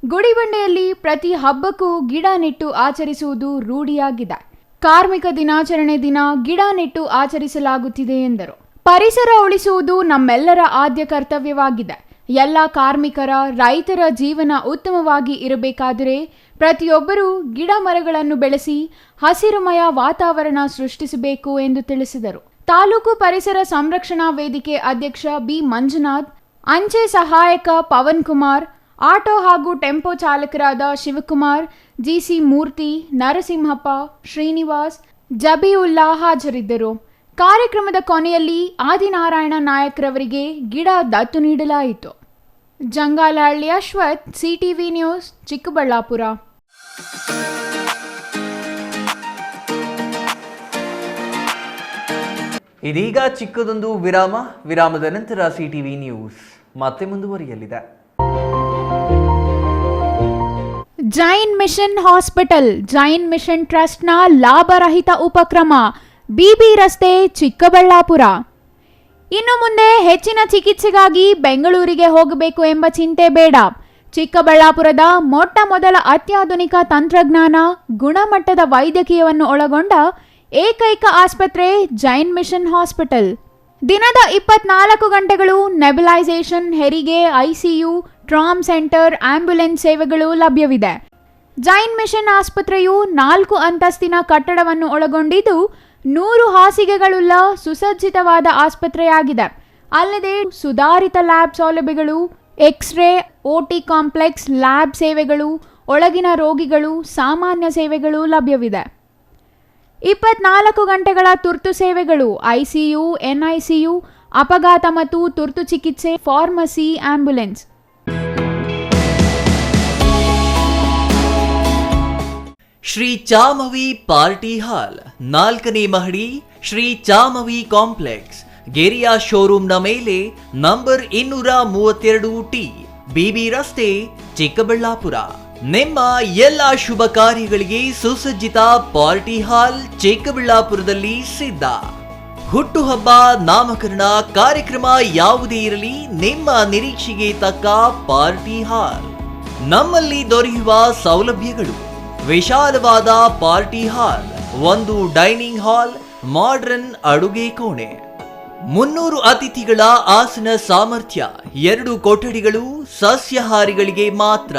ಗುಡಿಬಂಡೆಯಲ್ಲಿ ಪ್ರತಿ ಹಬ್ಬಕ್ಕೂ ಗಿಡ ನೆಟ್ಟು ಆಚರಿಸುವುದು ರೂಢಿಯಾಗಿದೆ. ಕಾರ್ಮಿಕ ದಿನಾಚರಣೆ ದಿನ ಗಿಡ ನೆಟ್ಟು ಆಚರಿಸಲಾಗುತ್ತಿದೆ ಎಂದರು. ಪರಿಸರ ಉಳಿಸುವುದು ನಮ್ಮೆಲ್ಲರ ಆದ್ಯ ಕರ್ತವ್ಯವಾಗಿದೆ. ಎಲ್ಲ ಕಾರ್ಮಿಕರ, ರೈತರ ಜೀವನ ಉತ್ತಮವಾಗಿ ಇರಬೇಕಾದರೆ ಪ್ರತಿಯೊಬ್ಬರೂ ಗಿಡ ಮರಗಳನ್ನು ಬೆಳೆಸಿ ಹಸಿರುಮಯ ವಾತಾವರಣ ಸೃಷ್ಟಿಸಬೇಕು ಎಂದು ತಿಳಿಸಿದರು. ತಾಲೂಕು ಪರಿಸರ ಸಂರಕ್ಷಣಾ ವೇದಿಕೆ ಅಧ್ಯಕ್ಷ ಬಿ ಮಂಜುನಾಥ್, ಅಂಚೆ ಸಹಾಯಕ ಪವನ್ ಕುಮಾರ್, ಆಟೋ ಹಾಗೂ ಟೆಂಪೋ ಚಾಲಕರಾದ ಶಿವಕುಮಾರ್, ಜಿಸಿ ಮೂರ್ತಿ, ನರಸಿಂಹಪ್ಪ, ಶ್ರೀನಿವಾಸ್, ಜಬೀವುಲ್ಲಾ ಹಾಜರಿದ್ದರು. ಕಾರ್ಯಕ್ರಮದ ಕೊನೆಯಲ್ಲಿ ಆದಿನಾರಾಯಣ ನಾಯಕ್ರವರಿಗೆ ಗಿಡ ದತ್ತು ನೀಡಲಾಯಿತು. Jangalahalli Ashwath, CTV news, Chikkaballapur. ಇದೀಗ ಚಿಕ್ಕದೊಂದು ವಿರಾಮದ ನಂತರ ಸಿಟಿವಿ ನ್ಯೂಸ್ ಮತ್ತೆ ಮುಂದುವರಿಯಲಿದೆ. Jain mission hospital, Jain mission ಟ್ರಸ್ಟ್ನ ಲಾಭರಹಿತ ಉಪಕ್ರಮ, ಬಿಬಿ ರಸ್ತೆ, ಚಿಕ್ಕಬಳ್ಳಾಪುರ. ಇನ್ನು ಮುಂದೆ ಹೆಚ್ಚಿನ ಚಿಕಿತ್ಸೆಗಾಗಿ ಬೆಂಗಳೂರಿಗೆ ಹೋಗಬೇಕು ಎಂಬ ಚಿಂತೆ ಬೇಡ. ಚಿಕ್ಕಬಳ್ಳಾಪುರದ ಮೊಟ್ಟ ಮೊದಲ ಅತ್ಯಾಧುನಿಕ ತಂತ್ರಜ್ಞಾನ, ಗುಣಮಟ್ಟದ ವೈದ್ಯಕೀಯವನ್ನು ಒಳಗೊಂಡ ಏಕೈಕ ಆಸ್ಪತ್ರೆ ಜೈನ್ ಮಿಷನ್ ಹಾಸ್ಪಿಟಲ್. ದಿನದ 24 ಗಂಟೆಗಳು ನೆಬುಲೈಸೇಷನ್, ಹೆರಿಗೆ, ಐಸಿಯು, ಟ್ರಾಮ್ ಸೆಂಟರ್, ಆಂಬ್ಯುಲೆನ್ಸ್ ಸೇವೆಗಳು ಲಭ್ಯವಿದೆ. ಜೈನ್ ಮಿಷನ್ ಆಸ್ಪತ್ರೆಯು 4 ಅಂತಸ್ತಿನ ಕಟ್ಟಡವನ್ನು ಒಳಗೊಂಡಿದ್ದು 100 ಹಾಸಿಗೆಗಳುಳ್ಳ ಸುಸಜ್ಜಿತವಾದ ಆಸ್ಪತ್ರೆಯಾಗಿದೆ. ಅಲ್ಲದೆ ಸುಧಾರಿತ ಲ್ಯಾಬ್ ಸೌಲಭ್ಯಗಳು, ಎಕ್ಸ್ರೇ, ಓಟಿ ಕಾಂಪ್ಲೆಕ್ಸ್, ಲ್ಯಾಬ್ ಸೇವೆಗಳು, ಒಳಗಿನ ರೋಗಿಗಳು, ಸಾಮಾನ್ಯ ಸೇವೆಗಳು ಲಭ್ಯವಿದೆ. 24 ಗಂಟೆಗಳ ತುರ್ತು ಸೇವೆಗಳು, ಐಸಿಯು, ಎನ್ಐಸಿಯು, ಅಪಘಾತ ಮತ್ತು ತುರ್ತು ಚಿಕಿತ್ಸೆ, pharmacy, ambulance. Shri Chamavi party hall, 4ನೇ ಮಹಡಿ, ಶ್ರೀ ಚಾಮವಿ ಕಾಂಪ್ಲೆಕ್ಸ್, ಗೆರಿಯಾ ಶೋರೂಮ್ನ ಮೇಲೆ, ನಂಬರ್ 232T, ಬಿಬಿ ರಸ್ತೆ, ಚಿಕ್ಕಬಳ್ಳಾಪುರ. ನಿಮ್ಮ ಎಲ್ಲ ಶುಭ ಕಾರ್ಯಗಳಿಗೆ ಸುಸಜ್ಜಿತ ಪಾರ್ಟಿ ಹಾಲ್ ಚಿಕ್ಕಬಳ್ಳಾಪುರದಲ್ಲಿ ಸಿದ್ಧ. ಹುಟ್ಟುಹಬ್ಬ, ನಾಮಕರಣ, ಕಾರ್ಯಕ್ರಮ ಯಾವುದೇ ಇರಲಿ, ನಿಮ್ಮ ನಿರೀಕ್ಷೆಗೆ ತಕ್ಕ ಪಾರ್ಟಿ ಹಾಲ್. ನಮ್ಮಲ್ಲಿ ದೊರೆಯುವ ಸೌಲಭ್ಯಗಳು: ವಿಶಾಲವಾದ party hall, 1 dining hall, modern ಅಡುಗೆ ಕೋಣೆ, 300 ಅತಿಥಿಗಳ ಆಸನ ಸಾಮರ್ಥ್ಯ, 2 ಕೊಠಡಿಗಳು ಸಸ್ಯಾಹಾರಿಗಳಿಗೆ ಮಾತ್ರ.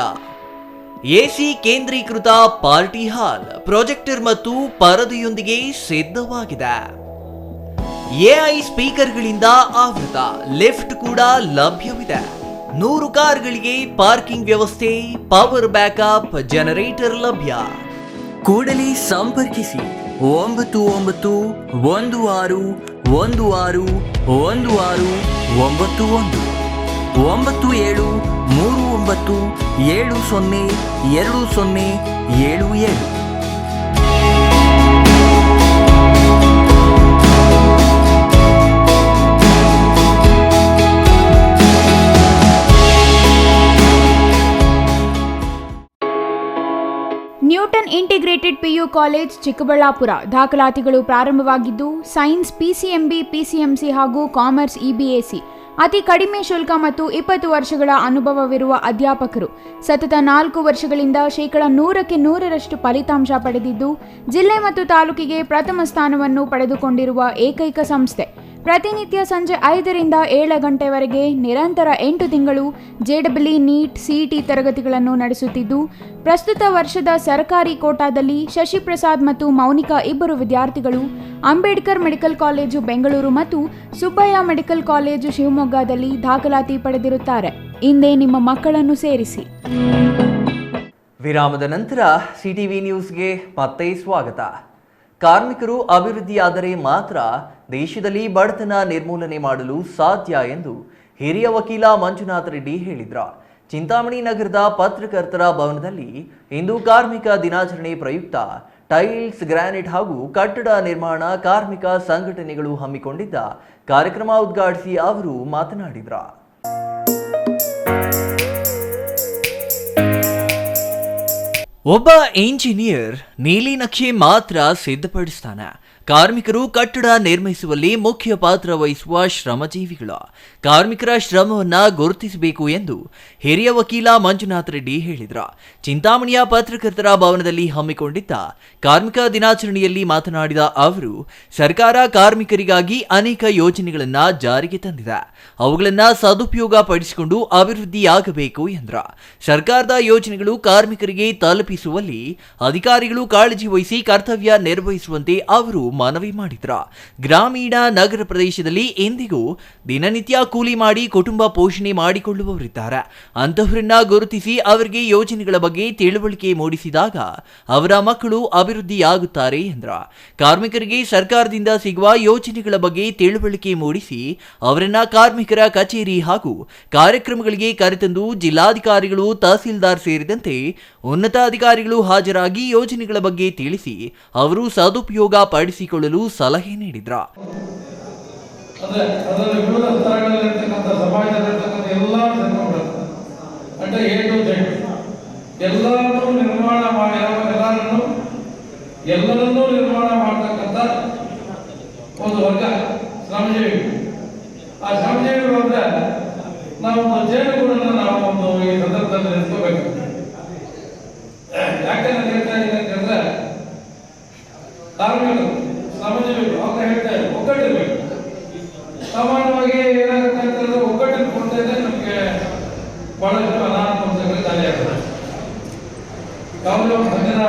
ಎಸಿ ಕೇಂದ್ರೀಕೃತ ಪಾರ್ಟಿ ಹಾಲ್, ಪ್ರೊಜೆಕ್ಟರ್ ಮತ್ತು ಪರದೆಯೊಂದಿಗೆ ಸಿದ್ಧವಾಗಿದೆ. ಎಐ ಸ್ಪೀಕರ್ಗಳಿಂದ ಆವೃತ, ಲಿಫ್ಟ್ ಕೂಡ ಲಭ್ಯವಿದೆ. 100 ಕಾರ್ಗಳಿಗೆ ಪಾರ್ಕಿಂಗ್ ವ್ಯವಸ್ಥೆ, ಪವರ್ ಬ್ಯಾಕಪ್ ಜನರೇಟರ್ ಲಭ್ಯ. ಕೂಡಲೇ ಸಂಪರ್ಕಿಸಿ 9916161691 9739702077. Newton integrated PU college Chikkaballapur. ದಾಖಲಾತಿಗಳು ಪ್ರಾರಂಭವಾಗಿದ್ದು ಸೈನ್ಸ್ ಪಿಸಿಎಂಬಿ, ಪಿಸಿಎಂಸಿ ಹಾಗೂ ಕಾಮರ್ಸ್ ಇಬಿಎಸಿ. ಅತಿ ಕಡಿಮೆ ಶುಲ್ಕ ಮತ್ತು 20 ವರ್ಷಗಳ ಅನುಭವವಿರುವ ಅಧ್ಯಾಪಕರು. ಸತತ 4 ವರ್ಷಗಳಿಂದ 100% ಫಲಿತಾಂಶ ಪಡೆದಿದ್ದು ಜಿಲ್ಲೆ ಮತ್ತು ತಾಲೂಕಿಗೆ ಪ್ರಥಮ ಸ್ಥಾನವನ್ನು ಪಡೆದುಕೊಂಡಿರುವ ಏಕೈಕ ಸಂಸ್ಥೆ. ಪ್ರತಿನಿತ್ಯ ಸಂಜೆ 5ರಿಂದ 7 ಗಂಟೆವರೆಗೆ ನಿರಂತರ 8 ತಿಂಗಳು ಜೆಡಬ್ಲ್ಯೂ, ನೀಟ್, ಸಿಇಟಿ ತರಗತಿಗಳನ್ನು ನಡೆಸುತ್ತಿದ್ದು ಪ್ರಸ್ತುತ ವರ್ಷದ ಸರ್ಕಾರಿ ಕೋಟಾದಲ್ಲಿ ಶಶಿಪ್ರಸಾದ್ ಮತ್ತು ಮೌನಿಕಾ ಇಬ್ಬರು ವಿದ್ಯಾರ್ಥಿಗಳು ಅಂಬೇಡ್ಕರ್ ಮೆಡಿಕಲ್ ಕಾಲೇಜು ಬೆಂಗಳೂರು ಮತ್ತು ಸುಬ್ಬಯ್ಯ ಮೆಡಿಕಲ್ ಕಾಲೇಜು ಶಿವಮೊಗ್ಗದಲ್ಲಿ ದಾಖಲಾತಿ ಪಡೆದಿರುತ್ತಾರೆ. ಇಂದೇ ನಿಮ್ಮ ಮಕ್ಕಳನ್ನು ಸೇರಿಸಿ. ವಿರಾಮದ ನಂತರ ಸಿಟಿವಿ ನ್ಯೂಸ್ಗೆ ಮತ್ತೆ ಸ್ವಾಗತ. ಕಾರ್ಮಿಕರು ಅಭಿವೃದ್ಧಿಯಾದರೆ ಮಾತ್ರ ದೇಶದಲ್ಲಿ ಬಡತನ ನಿರ್ಮೂಲನೆ ಮಾಡಲು ಸಾಧ್ಯ ಎಂದು ಹಿರಿಯ ವಕೀಲ ಮಂಜುನಾಥ್ ರೆಡ್ಡಿ ಹೇಳಿದ್ರು. ಚಿಂತಾಮಣಿ ನಗರದ ಪತ್ರಕರ್ತರ ಭವನದಲ್ಲಿ ಇಂದು ಕಾರ್ಮಿಕ ದಿನಾಚರಣೆ ಪ್ರಯುಕ್ತ ಟೈಲ್ಸ್, ಗ್ರಾನೈಟ್ ಹಾಗೂ ಕಟ್ಟಡ ನಿರ್ಮಾಣ ಕಾರ್ಮಿಕ ಸಂಘಟನೆಗಳು ಹಮ್ಮಿಕೊಂಡಿದ್ದ ಕಾರ್ಯಕ್ರಮ ಉದ್ಘಾಟಿಸಿ ಅವರು ಮಾತನಾಡಿದರು. ಒಬ್ಬ ಇಂಜಿನಿಯರ್ ನೀಲಿ ನಕ್ಷೆ ಮಾತ್ರ ಸಿದ್ಧಪಡಿಸ್ತಾನೆ. ಕಾರ್ಮಿಕರು ಕಟ್ಟಡ ನಿರ್ಮಿಸುವಲ್ಲಿ ಮುಖ್ಯ ಪಾತ್ರ ವಹಿಸುವ ಶ್ರಮಜೀವಿಗಳು. ಕಾರ್ಮಿಕರ ಶ್ರಮವನ್ನ ಗುರುತಿಸಬೇಕು ಎಂದು ಹಿರಿಯ ವಕೀಲ ಮಂಜುನಾಥ್ ರೆಡ್ಡಿ ಹೇಳಿದರು. ಚಿಂತಾಮಣಿಯ ಪತ್ರಕರ್ತರ ಭವನದಲ್ಲಿ ಹಮ್ಮಿಕೊಂಡಿದ್ದ ಕಾರ್ಮಿಕ ದಿನಾಚರಣೆಯಲ್ಲಿ ಮಾತನಾಡಿದ ಅವರು, ಸರ್ಕಾರ ಕಾರ್ಮಿಕರಿಗಾಗಿ ಅನೇಕ ಯೋಜನೆಗಳನ್ನ ಜಾರಿಗೆ ತಂದಿದೆ. ಅವುಗಳನ್ನ ಸದುಪಯೋಗ ಪಡಿಸಿಕೊಂಡು ಅಭಿವೃದ್ಧಿಯಾಗಬೇಕು ಎಂದರು. ಸರ್ಕಾರದ ಯೋಜನೆಗಳು ಕಾರ್ಮಿಕರಿಗೆ ತಲುಪಿಸುವಲ್ಲಿ ಅಧಿಕಾರಿಗಳು ಕಾಳಜಿ ವಹಿಸಿ ಕರ್ತವ್ಯ ನಿರ್ವಹಿಸುವಂತೆ ಅವರು ಮನವಿ ಮಾಡಿದ್ರು. ಗ್ರಾಮೀಣ ನಗರ ಪ್ರದೇಶದಲ್ಲಿ ಎಂದಿಗೂ ದಿನನಿತ್ಯ ಕೂಲಿ ಮಾಡಿ ಕುಟುಂಬ ಪೋಷಣೆ ಮಾಡಿಕೊಳ್ಳುವವರಿದ್ದಾರೆ. ಅಂತಹವರನ್ನ ಗುರುತಿಸಿ ಅವರಿಗೆ ಯೋಜನೆಗಳ ಬಗ್ಗೆ ತಿಳುವಳಿಕೆ ಮೂಡಿಸಿದಾಗ ಅವರ ಮಕ್ಕಳು ಅಭಿವೃದ್ಧಿಯಾಗುತ್ತಾರೆ ಎಂದರು. ಕಾರ್ಮಿಕರಿಗೆ ಸರ್ಕಾರದಿಂದ ಸಿಗುವ ಯೋಜನೆಗಳ ಬಗ್ಗೆ ತಿಳುವಳಿಕೆ ಮೂಡಿಸಿ ಅವರನ್ನ ಕಾರ್ಮಿಕರ ಕಚೇರಿ ಹಾಗೂ ಕಾರ್ಯಕ್ರಮಗಳಿಗೆ ಕರೆತಂದು ಜಿಲ್ಲಾಧಿಕಾರಿಗಳು, ತಹಸೀಲ್ದಾರ್ ಸೇರಿದಂತೆ ಉನ್ನತ ಅಧಿಕಾರಿಗಳು ಹಾಜರಾಗಿ ಯೋಜನೆಗಳ ಬಗ್ಗೆ ತಿಳಿಸಿ ಅವರು ಸದುಪಯೋಗ ಪಡಿಸಿಕೊಳ್ಳಲು ಸಲಹೆ ನೀಡಿದ್ರು. ಎಲ್ಲರನ್ನೂ ನಿರ್ಮಾಣ ಮಾಡತಕ್ಕಂಥ ಒಂದು ವರ್ಗ ಶ್ರಮಜೀವಿಗಳು. ಆ ಶ್ರಮಜೀವಿಗಳು ಅಂದ್ರೆ ನಾವು ಒಂದು ಜೇನುಗೂಡನ್ನು ನಾವು ಒಂದು ಈ ಸಂದರ್ಭದಲ್ಲಿ ನೆನೆಸ್ಕೋಬೇಕು. ಯಾಕೆ ನಾನು ಹೇಳ್ತಾ ಇದ್ದೀನಿ ಅಂತ ಹೇಳಿದ್ರೆ, ಕಾರ್ಮಿಕರು ಶ್ರಮಜೀವಿಗಳು ಅಂತ ಹೇಳ್ತಾ ಇದ್ದಾರೆ, ಒಗ್ಗಟ್ಟಿರ್ಬೇಕು. ಸಾಮಾನ್ಯವಾಗಿ ಏನಾಗುತ್ತೆ ಅಂತ ಹೇಳಿದ್ರೆ, ಒಗ್ಗಟ್ಟಿನ ಕೊಡ್ತಾ ಇದ್ರೆ ನಮಗೆ ಬಹಳಷ್ಟು ಅನಾನುಕೂಲತೆಗಳು ಜಾರಿಯಾಗ್ತದೆ. ಯಾವುದೇ ಒಂದು ಸಂಘದ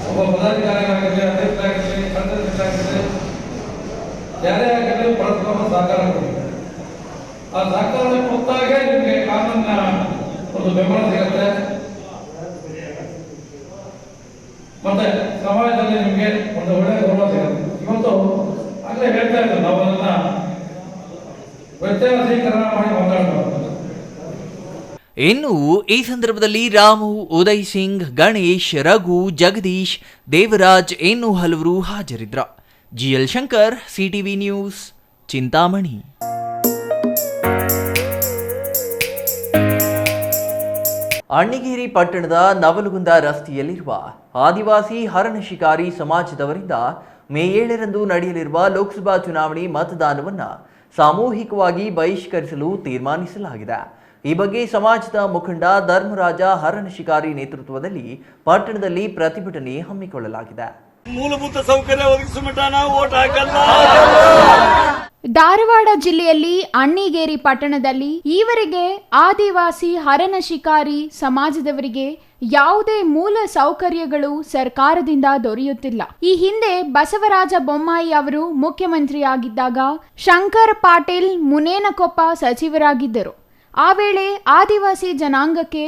ಒಬ್ಬ ಪದಾಧಿಕಾರಿಗಳಾಗಿರಲಿ, ಅಧ್ಯಕ್ಷರಾಗಿರಲಿ, ಸಂಘಟನೆಗಳಾಗಿರಲಿ, ಯಾರೇ ಆಗಿರಲಿ ಪರಸ್ಪರ ಸಹಕಾರ ಕೊಡಬೇಕು. ಆ ಸಹಕಾರ ಕೊಟ್ಟಾಗೆ ನಿಮಗೆ ಕಾನೂನಿನ ಒಂದು ಬೆಂಬಲ ಸಿಗುತ್ತೆ. ಮತ್ತೆ ಸಮಾಜದಲ್ಲಿ ನಿಮಗೆ ಒಂದು ಒಳ್ಳೆಯ ಗೌರವ ಸಿಗುತ್ತೆ. ಇವತ್ತು ಆಗಲೇ ಹೇಳ್ತಾ ಇದ್ರು, ನಾವು ಅದನ್ನ ವ್ಯತ್ಯಾಸೀಕರಣ ಮಾಡಿ ಮಾತಾಡಬಾರ್ದು. ಇನ್ನು ಈ ಸಂದರ್ಭದಲ್ಲಿ ರಾಮು, ಉದಯ್ ಸಿಂಗ್, ಗಣೇಶ್, ರಘು, ಜಗದೀಶ್, ದೇವರಾಜ್ ಇನ್ನೂ ಹಲವರು ಹಾಜರಿದ್ರ. GL Shankar, CTV news, Chintamani. Annigeri ಪಟ್ಟಣದ ನವಲಗುಂದ ರಸ್ತೆಯಲ್ಲಿರುವ ಆದಿವಾಸಿ ಹರಣ ಶಿಕಾರಿ ಸಮಾಜದವರಿಂದ ಮೇ 7ರಂದು ನಡೆಯಲಿರುವ ಲೋಕಸಭಾ ಚುನಾವಣೆ ಮತದಾನವನ್ನು ಸಾಮೂಹಿಕವಾಗಿ ಬಹಿಷ್ಕರಿಸಲು ತೀರ್ಮಾನಿಸಲಾಗಿದೆ. ಈ ಬಗ್ಗೆ ಸಮಾಜದ ಮುಖಂಡ ಧರ್ಮರಾಜ ಹರಣ ಶಿಕಾರಿ ನೇತೃತ್ವದಲ್ಲಿ ಪಟ್ಟಣದಲ್ಲಿ ಪ್ರತಿಭಟನೆ ಹಮ್ಮಿಕೊಳ್ಳಲಾಗಿದೆ. ಮೂಲಭೂತ ಸೌಕರ್ಯ ಒದಗಿಸುವ ಮಟ್ಟ ನಾವು ವೋಟ್ ಹಾಕಲ್ಲ. ಧಾರವಾಡ ಜಿಲ್ಲೆಯಲ್ಲಿ ಅಣ್ಣಿಗೇರಿ ಪಟ್ಟಣದಲ್ಲಿ ಈವರೆಗೆ ಆದಿವಾಸಿ ಹರಣ ಶಿಕಾರಿ ಸಮಾಜದವರಿಗೆ ಯಾವುದೇ ಮೂಲ ಸೌಕರ್ಯಗಳು ಸರ್ಕಾರದಿಂದ ದೊರೆಯುತ್ತಿಲ್ಲ. ಈ ಹಿಂದೆ ಬಸವರಾಜ ಬೊಮ್ಮಾಯಿ ಅವರು ಮುಖ್ಯಮಂತ್ರಿಯಾಗಿದ್ದಾಗ ಶಂಕರ್ ಪಾಟೀಲ್ ಮುನೇನಕೊಪ್ಪ ಸಚಿವರಾಗಿದ್ದರು. ಆ ವೇಳೆ ಆದಿವಾಸಿ ಜನಾಂಗಕ್ಕೆ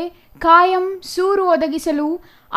ಕಾಯಂ ಸೂರು ಒದಗಿಸಲು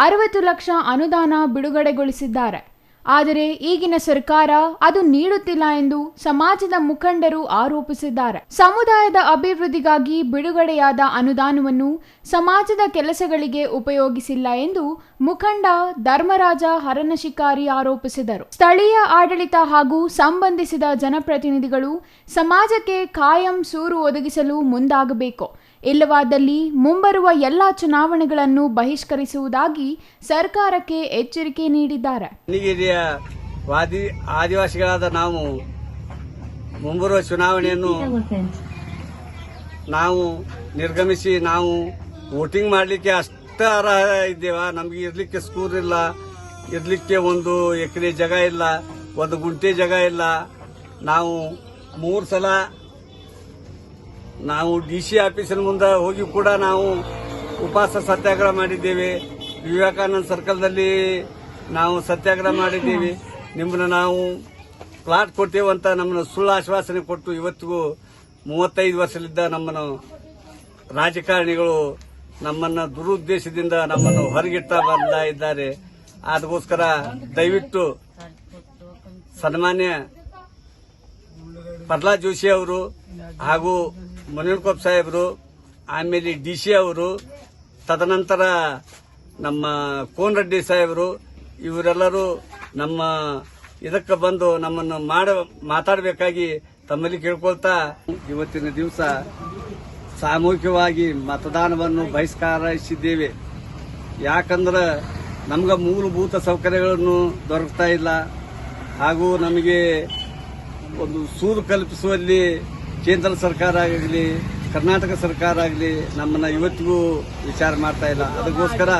60 ಲಕ್ಷ ಅನುದಾನ ಬಿಡುಗಡೆಗೊಳಿಸಿದ್ದಾರೆ. ಆದರೆ ಈಗಿನ ಸರ್ಕಾರ ಅದು ನೀಡುತ್ತಿಲ್ಲ ಎಂದು ಸಮಾಜದ ಮುಖಂಡರು ಆರೋಪಿಸಿದ್ದಾರೆ. ಸಮುದಾಯದ ಅಭಿವೃದ್ಧಿಗಾಗಿ ಬಿಡುಗಡೆಯಾದ ಅನುದಾನವನ್ನು ಸಮಾಜದ ಕೆಲಸಗಳಿಗೆ ಉಪಯೋಗಿಸಿಲ್ಲ ಎಂದು ಮುಖಂಡ ಧರ್ಮರಾಜ ಹರನಶಿಕಾರಿ ಆರೋಪಿಸಿದರು. ಸ್ಥಳೀಯ ಆಡಳಿತ ಹಾಗೂ ಸಂಬಂಧಿಸಿದ ಜನಪ್ರತಿನಿಧಿಗಳು ಸಮಾಜಕ್ಕೆ ಕಾಯಂ ಸೂರು ಒದಗಿಸಲು ಮುಂದಾಗಬೇಕು. ಇಲ್ಲವಾದಲ್ಲಿ ಮುಂಬರುವ ಎಲ್ಲ ಚುನಾವಣೆಗಳನ್ನು ಬಹಿಷ್ಕರಿಸುವುದಾಗಿ ಸರ್ಕಾರಕ್ಕೆ ಎಚ್ಚರಿಕೆ ನೀಡಿದ್ದಾರೆ. ಅಣ್ಣಿಗೇರಿಯ ಆದಿವಾಸಿಗಳಾದ ನಾವು ಮುಂಬರುವ ಚುನಾವಣೆಯನ್ನು ನಾವು ನಿರ್ಗಮಿಸಿ ನಾವು ವೋಟಿಂಗ್ ಮಾಡಲಿಕ್ಕೆ ಅಷ್ಟ ಅರ್ಹ ಇದ್ದೇವ. ನಮಗೆ ಇರ್ಲಿಕ್ಕೆ ಸ್ಕೂಲ್ ಇಲ್ಲ, ಇರ್ಲಿಕ್ಕೆ 1 ಎಕರೆ ಜಾಗ ಇಲ್ಲ, 1 ಗುಂಟೆ ಜಾಗ ಇಲ್ಲ. ನಾವು 3 ಸಲ ನಾವು DC ಆಫೀಸಿನ ಮುಂದೆ ಹೋಗಿ ಕೂಡ ನಾವು ಉಪವಾಸ ಸತ್ಯಾಗ್ರಹ ಮಾಡಿದ್ದೇವೆ. ವಿವೇಕಾನಂದ ಸರ್ಕಲ್ದಲ್ಲಿ ನಾವು ಸತ್ಯಾಗ್ರಹ ಮಾಡಿದ್ದೀವಿ. ನಿಮ್ಮನ್ನ ನಾವು ಪ್ಲಾಟ್ ಕೊಡ್ತೇವೆ ಅಂತ ನಮ್ಮನ್ನು ಸುಳ್ಳು ಆಶ್ವಾಸನೆ ಕೊಟ್ಟು ಇವತ್ತಿಗೂ 35 ವರ್ಷದಿಂದ ನಮ್ಮನ್ನು ರಾಜಕಾರಣಿಗಳು ನಮ್ಮನ್ನು ದುರುದ್ದೇಶದಿಂದ ನಮ್ಮನ್ನು ಹೊರಗಿಟ್ಟ ಬರ್ತಾ ಇದ್ದಾರೆ. ಅದಕ್ಕೋಸ್ಕರ ದಯವಿಟ್ಟು ಸನ್ಮಾನ್ಯ ಪ್ರಹ್ಲಾದ್ ಜೋಶಿ ಅವರು ಹಾಗೂ ಮುನೇನಕೊಪ್ಪ ಸಾಹೇಬರು, ಆಮೇಲೆ DC ಅವರು, ತದನಂತರ ನಮ್ಮ ಕೋನ್ ರೆಡ್ಡಿ ಸಾಹೇಬರು, ಇವರೆಲ್ಲರೂ ನಮ್ಮ ಇದಕ್ಕೆ ಬಂದು ನಮ್ಮನ್ನು ಮಾತಾಡಬೇಕಾಗಿ ತಮ್ಮಲ್ಲಿ ಕೇಳ್ಕೊಳ್ತಾ ಇವತ್ತಿನ ದಿವಸ ಸಾಮೂಹಿಕವಾಗಿ ಮತದಾನವನ್ನು ಬಹಿಷ್ಕರಿಸಿದ್ದೇವೆ. ಯಾಕಂದ್ರೆ ನಮ್ಗೆ ಮೂಲಭೂತ ಸೌಕರ್ಯಗಳನ್ನು ದೊರಕ್ತಾ ಇಲ್ಲ ಹಾಗೂ ನಮಗೆ ಒಂದು ಸೂರು ಕಲ್ಪಿಸುವಲ್ಲಿ ಕೇಂದ್ರ ಸರ್ಕಾರ ಆಗಲಿ ಕರ್ನಾಟಕ ಸರ್ಕಾರ ಆಗಲಿ ನಮ್ಮನ್ನು ಇವತ್ತಿಗೂ ವಿಚಾರ ಮಾಡ್ತಾ ಇಲ್ಲ. ಅದಕ್ಕೋಸ್ಕರ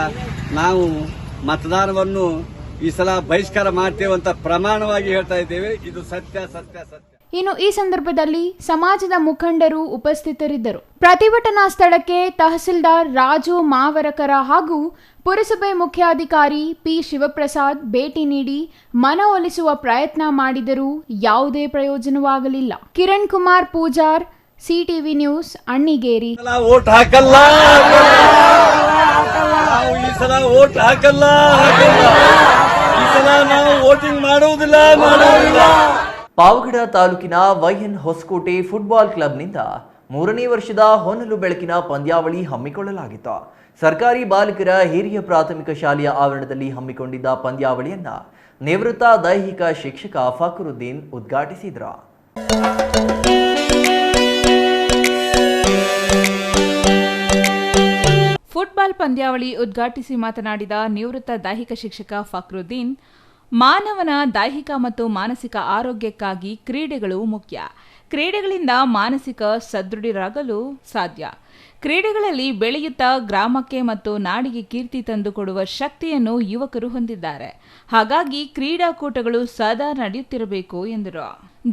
ನಾವು ಮತದಾನವನ್ನು ಈ ಸಲ ಬಹಿಷ್ಕಾರ ಮಾಡ್ತೇವೆ ಅಂತ ಪ್ರಮಾಣವಾಗಿ ಹೇಳ್ತಾ ಇದ್ದೇವೆ. ಇದು ಸತ್ಯ ಸತ್ಯ ಸತ್ಯ. ಇನ್ನು ಈ ಸಂದರ್ಭದಲ್ಲಿ ಸಮಾಜದ ಮುಖಂಡರು ಉಪಸ್ಥಿತರಿದ್ದರು. ಪ್ರತಿಭಟನಾ ಸ್ಥಳಕ್ಕೆ ತಹಸೀಲ್ದಾರ್ ರಾಜು ಮಾವರಕರ ಹಾಗೂ ಪುರಸಭೆ ಮುಖ್ಯಾಧಿಕಾರಿ ಪಿ ಶಿವಪ್ರಸಾದ್ ಭೇಟಿ ನೀಡಿ ಮನವೊಲಿಸುವ ಪ್ರಯತ್ನ ಮಾಡಿದರೂ ಯಾವುದೇ ಪ್ರಯೋಜನವಾಗಲಿಲ್ಲ. Kiran Kumar Pujar, CTV news, Annigeri. Vote ಹಾಕಲ್ಲ, ನಾವು ಈ ಸಲ ವೋಟ್ ಹಾಕಲ್ಲ, ಈ ಸಲ ನಾವು ವೋಟಿಂಗ್ ಮಾಡುವುದಿಲ್ಲ. ಪಾವಗಡ ತಾಲೂಕಿನ ವೈಎನ್ ಹೊಸಕೋಟೆ ಫುಟ್ಬಾಲ್ ಕ್ಲಬ್ನಿಂದ 3ನೇ ವರ್ಷದ ಹೊನಲು ಬೆಳಕಿನ ಪಂದ್ಯಾವಳಿ ಹಮ್ಮಿಕೊಳ್ಳಲಾಗಿತ್ತು. ಸರ್ಕಾರಿ ಬಾಲಕರ ಹಿರಿಯ ಪ್ರಾಥಮಿಕ ಶಾಲೆಯ ಆವರಣದಲ್ಲಿ ಹಮ್ಮಿಕೊಂಡಿದ್ದ ಪಂದ್ಯಾವಳಿಯನ್ನ ನಿವೃತ್ತ ದೈಹಿಕ ಶಿಕ್ಷಕ ಫಕರುದ್ದೀನ್ ಉದ್ಘಾಟಿಸಿದರು. ಫುಟ್ಬಾಲ್ ಪಂದ್ಯಾವಳಿ ಉದ್ಘಾಟಿಸಿ ಮಾತನಾಡಿದ ನಿವೃತ್ತ ದೈಹಿಕ ಶಿಕ್ಷಕ ಫಕ್ರುದ್ದೀನ್, ಮಾನವನ ದೈಹಿಕ ಮತ್ತು ಮಾನಸಿಕ ಆರೋಗ್ಯಕ್ಕಾಗಿ ಕ್ರೀಡೆಗಳು ಮುಖ್ಯ. ಕ್ರೀಡೆಗಳಿಂದ ಮಾನಸಿಕ ಸದೃಢರಾಗಲು ಸಾಧ್ಯ. ಕ್ರೀಡೆಗಳಲ್ಲಿ ಬೆಳೆಯುತ್ತಾ ಗ್ರಾಮಕ್ಕೆ ಮತ್ತು ನಾಡಿಗೆ ಕೀರ್ತಿ ತಂದುಕೊಡುವ ಶಕ್ತಿಯನ್ನು ಯುವಕರು ಹೊಂದಿದ್ದಾರೆ. ಹಾಗಾಗಿ ಕ್ರೀಡಾಕೂಟಗಳು ಸದಾ ನಡೆಯುತ್ತಿರಬೇಕು ಎಂದರು.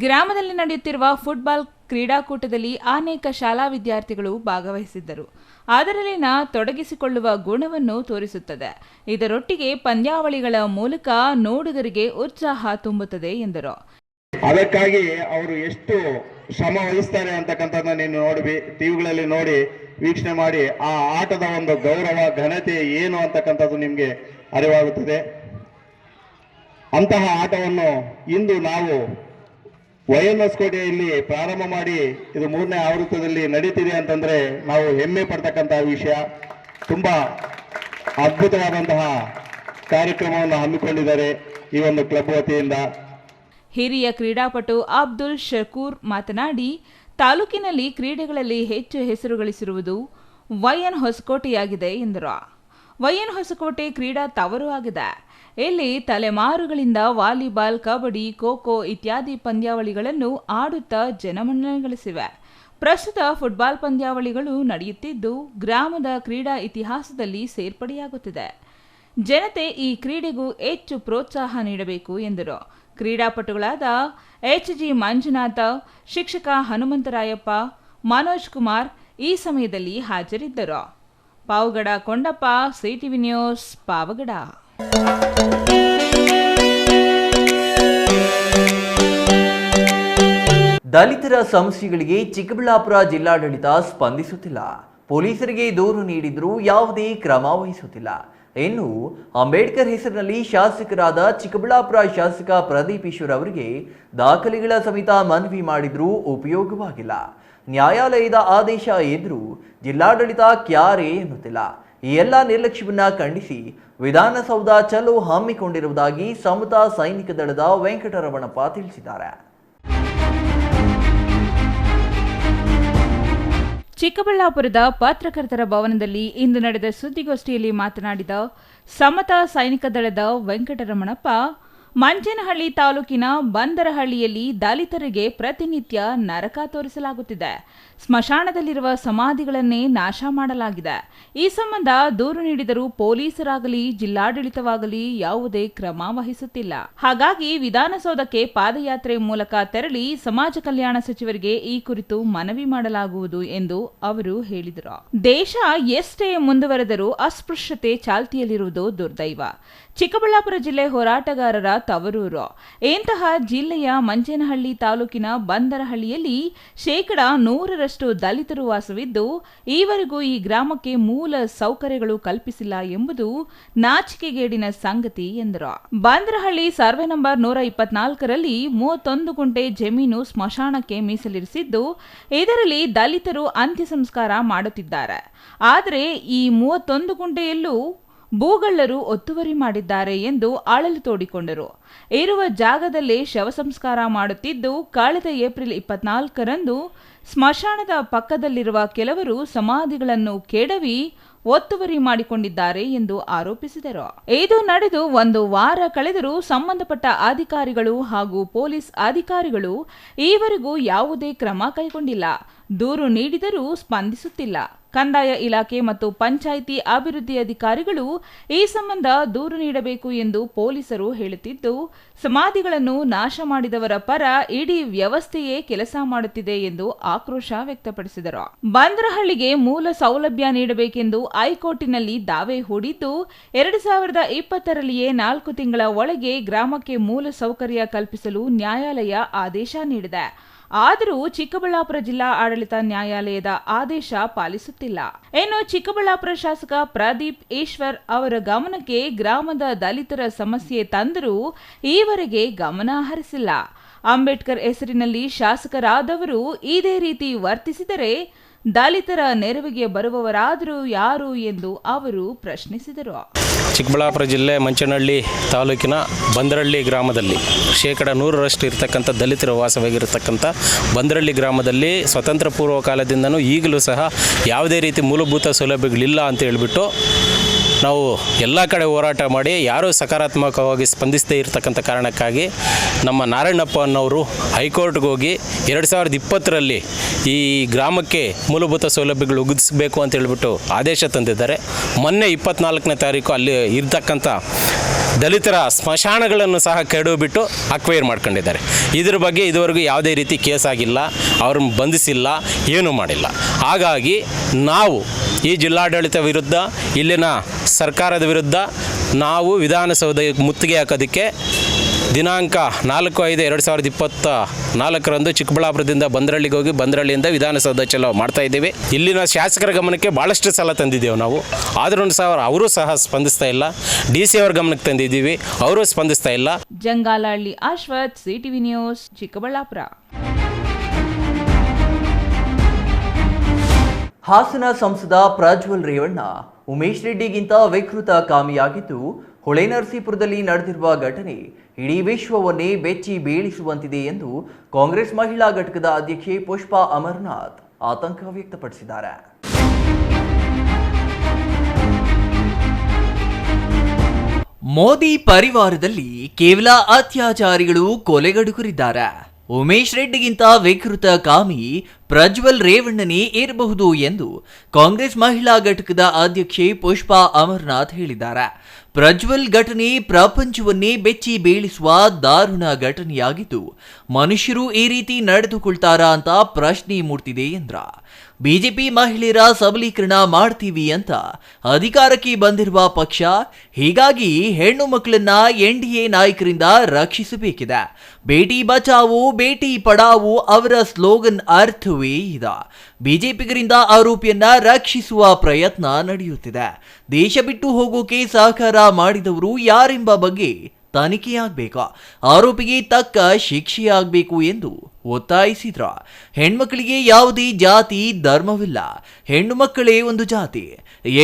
ಗ್ರಾಮದಲ್ಲಿ ನಡೆಯುತ್ತಿರುವ ಫುಟ್ಬಾಲ್ ಕ್ರೀಡಾಕೂಟದಲ್ಲಿ ಅನೇಕ ಶಾಲಾ ವಿದ್ಯಾರ್ಥಿಗಳು ಭಾಗವಹಿಸಿದ್ದರು. ಅದರಲ್ಲಿನ ತೊಡಗಿಸಿಕೊಳ್ಳುವ ಗುಣವನ್ನು ತೋರಿಸುತ್ತದೆ. ಇದರೊಟ್ಟಿಗೆ ಪಂದ್ಯಾವಳಿಗಳ ಮೂಲಕ ನೋಡುಗರಿಗೆ ಉತ್ಸಾಹ ತುಂಬುತ್ತದೆ ಎಂದರು. ಅದಕ್ಕಾಗಿ ಅವರು ಎಷ್ಟು ಶ್ರಮ ವಹಿಸ್ತಾರೆ ಅಂತಕ್ಕಂಥದ್ದನ್ನ ನೀನು ಟಿವಿಗಳಲ್ಲಿ ನೋಡಿ ವೀಕ್ಷಣೆ ಮಾಡಿ ಆ ಆಟದ ಒಂದು ಗೌರವ ಘನತೆ ಏನು ಅಂತಕ್ಕಂಥದ್ದು ನಿಮಗೆ ಅರಿವಾಗುತ್ತದೆ. ಅಂತಹ ಆಟವನ್ನು ಇಂದು ನಾವು YNS ಕೋಟೆಯಲ್ಲಿ ಪ್ರಾರಂಭ ಮಾಡಿ ಇದು 3ನೇ ಆವೃತ್ತದಲ್ಲಿ ನಡೀತಿದೆ ಅಂತಂದರೆ ನಾವು ಹೆಮ್ಮೆ ಪಡ್ತಕ್ಕಂತಹ ವಿಷಯ. ತುಂಬ ಅದ್ಭುತವಾದಂತಹ ಕಾರ್ಯಕ್ರಮವನ್ನು ಹಮ್ಮಿಕೊಂಡಿದ್ದಾರೆ ಈ ಒಂದು ಕ್ಲಬ್ ವತಿಯಿಂದ. ಹಿರಿಯ ಕ್ರೀಡಾಪಟು ಅಬ್ದುಲ್ ಶಕೂರ್ ಮಾತನಾಡಿ, ತಾಲೂಕಿನಲ್ಲಿ ಕ್ರೀಡೆಗಳಲ್ಲಿ ಹೆಚ್ಚು ಹೆಸರು ಗಳಿಸಿರುವುದು YN ಹೊಸಕೋಟೆಯಾಗಿದೆ ಎಂದರು. YN ಹೊಸಕೋಟೆ ಕ್ರೀಡಾ ತವರು ಆಗಿದೆ. ಇಲ್ಲಿ ತಲೆಮಾರುಗಳಿಂದ ವಾಲಿಬಾಲ್, ಕಬಡ್ಡಿ, ಖೋ ಖೋ ಇತ್ಯಾದಿ ಪಂದ್ಯಾವಳಿಗಳನ್ನು ಆಡುತ್ತಾ ಜನಮನ್ನಣೆ ಗಳಿಸಿವೆ. ಪ್ರಸ್ತುತ ಫುಟ್ಬಾಲ್ ಪಂದ್ಯಾವಳಿಗಳು ನಡೆಯುತ್ತಿದ್ದು ಗ್ರಾಮದ ಕ್ರೀಡಾ ಇತಿಹಾಸದಲ್ಲಿ ಸೇರ್ಪಡೆಯಾಗುತ್ತಿದೆ. ಜನತೆ ಈ ಕ್ರೀಡೆಗೂ ಹೆಚ್ಚು ಪ್ರೋತ್ಸಾಹ ನೀಡಬೇಕು ಎಂದರು. ಕ್ರೀಡಾಪಟುಗಳಾದ HG ಮಂಜುನಾಥ, ಶಿಕ್ಷಕ ಹನುಮಂತರಾಯಪ್ಪ, ಮನೋಜ್ ಕುಮಾರ್ ಈ ಸಮಯದಲ್ಲಿ ಹಾಜರಿದ್ದರು. Pavagada Kondappa, CTV news, Pavagada. ದಲಿತರ ಸಮಸ್ಯೆಗಳಿಗೆ ಚಿಕ್ಕಬಳ್ಳಾಪುರ ಜಿಲ್ಲಾಡಳಿತ ಸ್ಪಂದಿಸುತ್ತಿಲ್ಲ. ಪೊಲೀಸರಿಗೆ ದೂರು ನೀಡಿದ್ರೂ ಯಾವುದೇ ಕ್ರಮ ವಹಿಸುತ್ತಿಲ್ಲ. ಇನ್ನು ಅಂಬೇಡ್ಕರ್ ಹೆಸರಿನಲ್ಲಿ ಶಾಸಕರಾದ ಚಿಕ್ಕಬಳ್ಳಾಪುರ ಶಾಸಕ ಪ್ರದೀಪ್ ಈಶ್ವರ್ ಅವರಿಗೆ ದಾಖಲೆಗಳ ಸಮೇತ ಮನವಿ ಮಾಡಿದ್ರೂ ಉಪಯೋಗವಾಗಿಲ್ಲ. ನ್ಯಾಯಾಲಯದ ಆದೇಶ ಎದುರು ಜಿಲ್ಲಾಡಳಿತ ಕ್ಯಾರೆ ಎನ್ನುತ್ತಿಲ್ಲ. ಈ ಎಲ್ಲ ನಿರ್ಲಕ್ಷ್ಯವನ್ನ ಖಂಡಿಸಿ ವಿಧಾನಸೌಧ ಚಲೋ ಹಮ್ಮಿಕೊಂಡಿರುವುದಾಗಿ ಸಮತಾ ಸೈನಿಕ ದಳದ ವೆಂಕಟರಮಣಪ್ಪ ತಿಳಿಸಿದ್ದಾರೆ. ಚಿಕ್ಕಬಳ್ಳಾಪುರದ ಪತ್ರಕರ್ತರ ಭವನದಲ್ಲಿ ಇಂದು ನಡೆದ ಸುದ್ದಿಗೋಷ್ಠಿಯಲ್ಲಿ ಮಾತನಾಡಿದ ಸಮತಾ ಸೈನಿಕ ದಳದ ವೆಂಕಟರಮಣಪ್ಪ, ಮಂಚೇನಹಳ್ಳಿ ತಾಲೂಕಿನ ಬಂದರಹಳ್ಳಿಯಲ್ಲಿ ದಲಿತರಿಗೆ ಪ್ರತಿನಿತ್ಯ ನರಕ ತೋರಿಸಲಾಗುತ್ತಿದೆ. ಸ್ಮಶಾನದಲ್ಲಿರುವ ಸಮಾಧಿಗಳನ್ನೇ ನಾಶ ಮಾಡಲಾಗಿದೆ. ಈ ಸಂಬಂಧ ದೂರು ನೀಡಿದರೂ ಪೊಲೀಸರಾಗಲಿ ಜಿಲ್ಲಾಡಳಿತವಾಗಲಿ ಯಾವುದೇ ಕ್ರಮ ವಹಿಸುತ್ತಿಲ್ಲ. ಹಾಗಾಗಿ ವಿಧಾನಸೌಧಕ್ಕೆ ಪಾದಯಾತ್ರೆ ಮೂಲಕ ತೆರಳಿ ಸಮಾಜ ಕಲ್ಯಾಣ ಸಚಿವರಿಗೆ ಈ ಕುರಿತು ಮನವಿ ಮಾಡಲಾಗುವುದು ಎಂದು ಅವರು ಹೇಳಿದರು. ದೇಶ ಎಷ್ಟೇ ಮುಂದುವರೆದರೂ ಅಸ್ಪೃಶ್ಯತೆ ಚಾಲ್ತಿಯಲ್ಲಿರುವುದು ದುರ್ದೈವ. ಚಿಕ್ಕಬಳ್ಳಾಪುರ ಜಿಲ್ಲೆ ಹೋರಾಟಗಾರರ ತವರೂರು. ಇಂತಹ ಜಿಲ್ಲೆಯ ಮಂಚೇನಹಳ್ಳಿ ತಾಲೂಕಿನ ಬಂದರಹಳ್ಳಿಯಲ್ಲಿ 100% ದಲಿತರು ವಾಸವಿದ್ದು ಈವರೆಗೂ ಈ ಗ್ರಾಮಕ್ಕೆ ಮೂಲ ಸೌಕರ್ಯಗಳು ಕಲ್ಪಿಸಿಲ್ಲ ಎಂಬುದು ನಾಚಿಕೆಗೇಡಿನ ಸಂಗತಿ ಎಂದರು. ಬಂದರಹಳ್ಳಿ ಸರ್ವೆ ನಂಬರ್ 124ರಲ್ಲಿ 31 ಗುಂಟೆ ಜಮೀನು ಸ್ಮಶಾನಕ್ಕೆ ಮೀಸಲಿರಿಸಿದ್ದು ಇದರಲ್ಲಿ ದಲಿತರು ಅಂತ್ಯ ಸಂಸ್ಕಾರ ಮಾಡುತ್ತಿದ್ದಾರೆ. ಆದರೆ ಈ 31 ಗುಂಟೆಯಲ್ಲೂ ಭೂಗಳ್ಳರು ಒತ್ತುವರಿ ಮಾಡಿದ್ದಾರೆ ಎಂದು ಅಳಲು ತೋಡಿಕೊಂಡರು. ಇರುವ ಜಾಗದಲ್ಲೇ ಶವ ಸಂಸ್ಕಾರ ಮಾಡುತ್ತಿದ್ದು ಕಳೆದ ಏಪ್ರಿಲ್ 24ರಂದು ಸ್ಮಶಾನದ ಪಕ್ಕದಲ್ಲಿರುವ ಕೆಲವರು ಸಮಾಧಿಗಳನ್ನು ಕೆಡವಿ ಒತ್ತುವರಿ ಮಾಡಿಕೊಂಡಿದ್ದಾರೆ ಎಂದು ಆರೋಪಿಸಿದರು. ಇದು ನಡೆದು 1 ವಾರ ಕಳೆದರೂ ಸಂಬಂಧಪಟ್ಟ ಅಧಿಕಾರಿಗಳು ಹಾಗೂ ಪೊಲೀಸ್ ಅಧಿಕಾರಿಗಳು ಈವರೆಗೂ ಯಾವುದೇ ಕ್ರಮ ಕೈಗೊಂಡಿಲ್ಲ. ದೂರು ನೀಡಿದರೂ ಸ್ಪಂದಿಸುತ್ತಿಲ್ಲ. ಕಂದಾಯ ಇಲಾಖೆ ಮತ್ತು ಪಂಚಾಯಿತಿ ಅಭಿವೃದ್ಧಿ ಅಧಿಕಾರಿಗಳು ಈ ಸಂಬಂಧ ದೂರು ನೀಡಬೇಕು ಎಂದು ಪೊಲೀಸರು ಹೇಳುತ್ತಿದ್ದು ಸಮಾಧಿಗಳನ್ನು ನಾಶ ಮಾಡಿದವರ ಪರ ಇಡೀ ವ್ಯವಸ್ಥೆಯೇ ಕೆಲಸ ಮಾಡುತ್ತಿದೆ ಎಂದು ಆಕ್ರೋಶ ವ್ಯಕ್ತಪಡಿಸಿದರು. ಬಂದರಹಳ್ಳಿಗೆ ಮೂಲ ಸೌಲಭ್ಯ ನೀಡಬೇಕೆಂದು ಹೈಕೋರ್ಟಿನಲ್ಲಿ ದಾವೆ ಹೂಡಿದ್ದು 2020ರಲ್ಲಿಯೇ 4 ತಿಂಗಳ ಒಳಗೆ ಗ್ರಾಮಕ್ಕೆ ಮೂಲ ಸೌಕರ್ಯ ಕಲ್ಪಿಸಲು ನ್ಯಾಯಾಲಯ ಆದೇಶ ನೀಡಿದೆ. ಆದರೂ ಚಿಕ್ಕಬಳ್ಳಾಪುರ ಜಿಲ್ಲಾ ಆಡಳಿತ ನ್ಯಾಯಾಲಯದ ಆದೇಶ ಪಾಲಿಸುತ್ತಿಲ್ಲ. ಇನ್ನು ಚಿಕ್ಕಬಳ್ಳಾಪುರ ಶಾಸಕ ಪ್ರದೀಪ್ ಈಶ್ವರ್ ಅವರ ಗಮನಕ್ಕೆ ಗ್ರಾಮದ ದಲಿತರ ಸಮಸ್ಯೆ ತಂದರೂ ಈವರೆಗೆ ಗಮನ ಹರಿಸಿಲ್ಲ. ಅಂಬೇಡ್ಕರ್ ಹೆಸರಿನಲ್ಲಿ ಶಾಸಕರಾದವರು ಇದೇ ರೀತಿ ವರ್ತಿಸಿದರೆ ದಲಿತರ ನೆರವಿಗೆ ಬರುವವರಾದರೂ ಯಾರು ಎಂದು ಅವರು ಪ್ರಶ್ನಿಸಿದರು. ಚಿಕ್ಕಬಳ್ಳಾಪುರ ಜಿಲ್ಲೆ ಮಂಚೇನಹಳ್ಳಿ ತಾಲೂಕಿನ ಬಂದರಹಳ್ಳಿ ಗ್ರಾಮದಲ್ಲಿ 100% ಇರತಕ್ಕಂಥ ದಲಿತರ ವಾಸವಾಗಿರತಕ್ಕಂಥ ಬಂದರಹಳ್ಳಿ ಗ್ರಾಮದಲ್ಲಿ ಸ್ವತಂತ್ರ ಪೂರ್ವ ಕಾಲದಿಂದನೂ ಈಗಲೂ ಸಹ ಯಾವುದೇ ರೀತಿ ಮೂಲಭೂತ ಸೌಲಭ್ಯಗಳಿಲ್ಲ ಅಂತ ಹೇಳಿಬಿಟ್ಟು ನಾವು ಎಲ್ಲ ಕಡೆ ಹೋರಾಟ ಮಾಡಿ ಯಾರೂ ಸಕಾರಾತ್ಮಕವಾಗಿ ಸ್ಪಂದಿಸದೇ ಇರತಕ್ಕಂಥ ಕಾರಣಕ್ಕಾಗಿ ನಮ್ಮ ನಾರಾಯಣಪ್ಪ ಅನ್ನೋರು ಹೈಕೋರ್ಟ್ಗೆ ಹೋಗಿ 2020ರಲ್ಲಿ ಈ ಗ್ರಾಮಕ್ಕೆ ಮೂಲಭೂತ ಸೌಲಭ್ಯಗಳು ಒದಗಿಸಬೇಕು ಅಂತ ಹೇಳ್ಬಿಟ್ಟು ಆದೇಶ ತಂದಿದ್ದಾರೆ. ಮೊನ್ನೆ 24ನೇ ತಾರೀಕು ಅಲ್ಲಿ ಇರ್ತಕ್ಕಂಥ ದಲಿತರ ಸ್ಮಶಾನಗಳನ್ನು ಸಹ ಕೆಡವಿಬಿಟ್ಟು ಅಕ್ವೈರ್ ಮಾಡ್ಕೊಂಡಿದ್ದಾರೆ. ಇದ್ರ ಬಗ್ಗೆ ಇದುವರೆಗೂ ಯಾವುದೇ ರೀತಿ ಕೇಸ್ ಆಗಿಲ್ಲ, ಅವ್ರನ್ನ ಬಂಧಿಸಿಲ್ಲ, ಏನೂ ಮಾಡಿಲ್ಲ. ಹಾಗಾಗಿ ನಾವು ಈ ಜಿಲ್ಲಾಡಳಿತ ವಿರುದ್ಧ, ಇಲ್ಲಿನ ಸರ್ಕಾರದ ವಿರುದ್ಧ ನಾವು ವಿಧಾನಸೌಧ ಮುತ್ತಿಗೆ ಹಾಕೋದಕ್ಕೆ ದಿನಾಂಕ 4/5/2024 ಚಿಕ್ಕಬಳ್ಳಾಪುರದಿಂದ ಬಂದರಳ್ಳಿಗೆ ಹೋಗಿ ಬಂದರಳ್ಳಿಯಿಂದ ವಿಧಾನಸೌಧ ಚಲೋ ಮಾಡ್ತಾ ಇದ್ದೀವಿ. ಇಲ್ಲಿನ ಶಾಸಕರ ಗಮನಕ್ಕೆ ಭಾಳಷ್ಟು ಸಲ ತಂದಿದ್ದೇವೆ ನಾವು, ಆದ್ರೂ ಸಹ ಅವರು ಸಹ ಸ್ಪಂದಿಸ್ತಾ ಇಲ್ಲ. DC ಅವರ ಗಮನಕ್ಕೆ ತಂದಿದ್ದೀವಿ, ಅವರು ಸ್ಪಂದಿಸ್ತಾ ಇಲ್ಲ. Jangalahalli Ashwath, CTV news, Chikkaballapur. ಹಾಸನ ಸಂಸದ ಪ್ರಜ್ವಲ್ ರೇವಣ್ಣ ಉಮೇಶ್ ರೆಡ್ಡಿಗಿಂತ ವಿಕೃತ ಕಾಮಿಯಾಗಿದ್ದು, ಹೊಳೆನರಸೀಪುರದಲ್ಲಿ ನಡೆದಿರುವ ಘಟನೆ ಇಡೀ ವಿಶ್ವವನ್ನೇ ಬೆಚ್ಚಿ ಬೀಳಿಸುವಂತಿದೆ ಎಂದು ಕಾಂಗ್ರೆಸ್ ಮಹಿಳಾ ಘಟಕದ ಅಧ್ಯಕ್ಷೆ ಪುಷ್ಪಾ ಅಮರನಾಥ್ ಆತಂಕ ವ್ಯಕ್ತಪಡಿಸಿದ್ದಾರೆ. ಮೋದಿ ಪರಿವಾರದಲ್ಲಿ ಕೇವಲ ಅತ್ಯಾಚಾರಿಗಳು ಕೊಲೆಗಡುಕರಿದ್ದಾರೆ. ಉಮೇಶ್ ರೆಡ್ಡಿಗಿಂತ ವಿಕೃತ ಕಾಮಿ ಪ್ರಜ್ವಲ್ ರೇವಣ್ಣನೇ ಇರಬಹುದು ಎಂದು ಕಾಂಗ್ರೆಸ್ ಮಹಿಳಾ ಘಟಕದ ಅಧ್ಯಕ್ಷೆ ಪುಷ್ಪಾ ಅಮರನಾಥ್ ಹೇಳಿದ್ದಾರೆ. ಪ್ರಜ್ವಲ್ ಘಟನೆ ಪ್ರಪಂಚವನ್ನೇ ಬೆಚ್ಚಿ ಬೀಳಿಸುವ ದಾರುಣ ಘಟನೆಯಾಗಿದ್ದು, ಮನುಷ್ಯರು ಈ ರೀತಿ ನಡೆದುಕೊಳ್ತಾರಾ ಅಂತ ಪ್ರಶ್ನೆ ಮೂಡ್ತಿದೆ ಎಂದ್ರ. ಬಿಜೆಪಿ ಮಹಿಳೆಯರ ಸಬಲೀಕರಣ ಮಾಡ್ತೀವಿ ಅಂತ ಅಧಿಕಾರಕ್ಕೆ ಬಂದಿರುವ ಪಕ್ಷ, ಹೀಗಾಗಿ ಹೆಣ್ಣು ಮಕ್ಕಳನ್ನ NDA ನಾಯಕರಿಂದ ರಕ್ಷಿಸಬೇಕಿದೆ. ಬೇಟಿ ಬಚಾವೋ ಬೇಟಿ ಪಡಾವೋ ಅವರ ಸ್ಲೋಗನ್ ಅರ್ಥವೇ ಇದೆ. ಬಿಜೆಪಿಗರಿಂದ ಆರೋಪಿಯನ್ನ ರಕ್ಷಿಸುವ ಪ್ರಯತ್ನ ನಡೆಯುತ್ತಿದೆ. ದೇಶ ಬಿಟ್ಟು ಹೋಗೋಕೆ ಸಹಕಾರ ಮಾಡಿದವರು ಯಾರೆಂಬ ಬಗ್ಗೆ ತನಿಖೆಯಾಗಬೇಕು, ಆರೋಪಿಗೆ ತಕ್ಕ ಶಿಕ್ಷೆಯಾಗಬೇಕು ಎಂದು ಒತ್ತಾಯಿಸಿದ್ರ. ಹೆಣ್ಮಕ್ಕಳಿಗೆ ಯಾವುದೇ ಜಾತಿ ಧರ್ಮವಿಲ್ಲ, ಹೆಣ್ಣು ಮಕ್ಕಳೇ ಒಂದು ಜಾತಿ.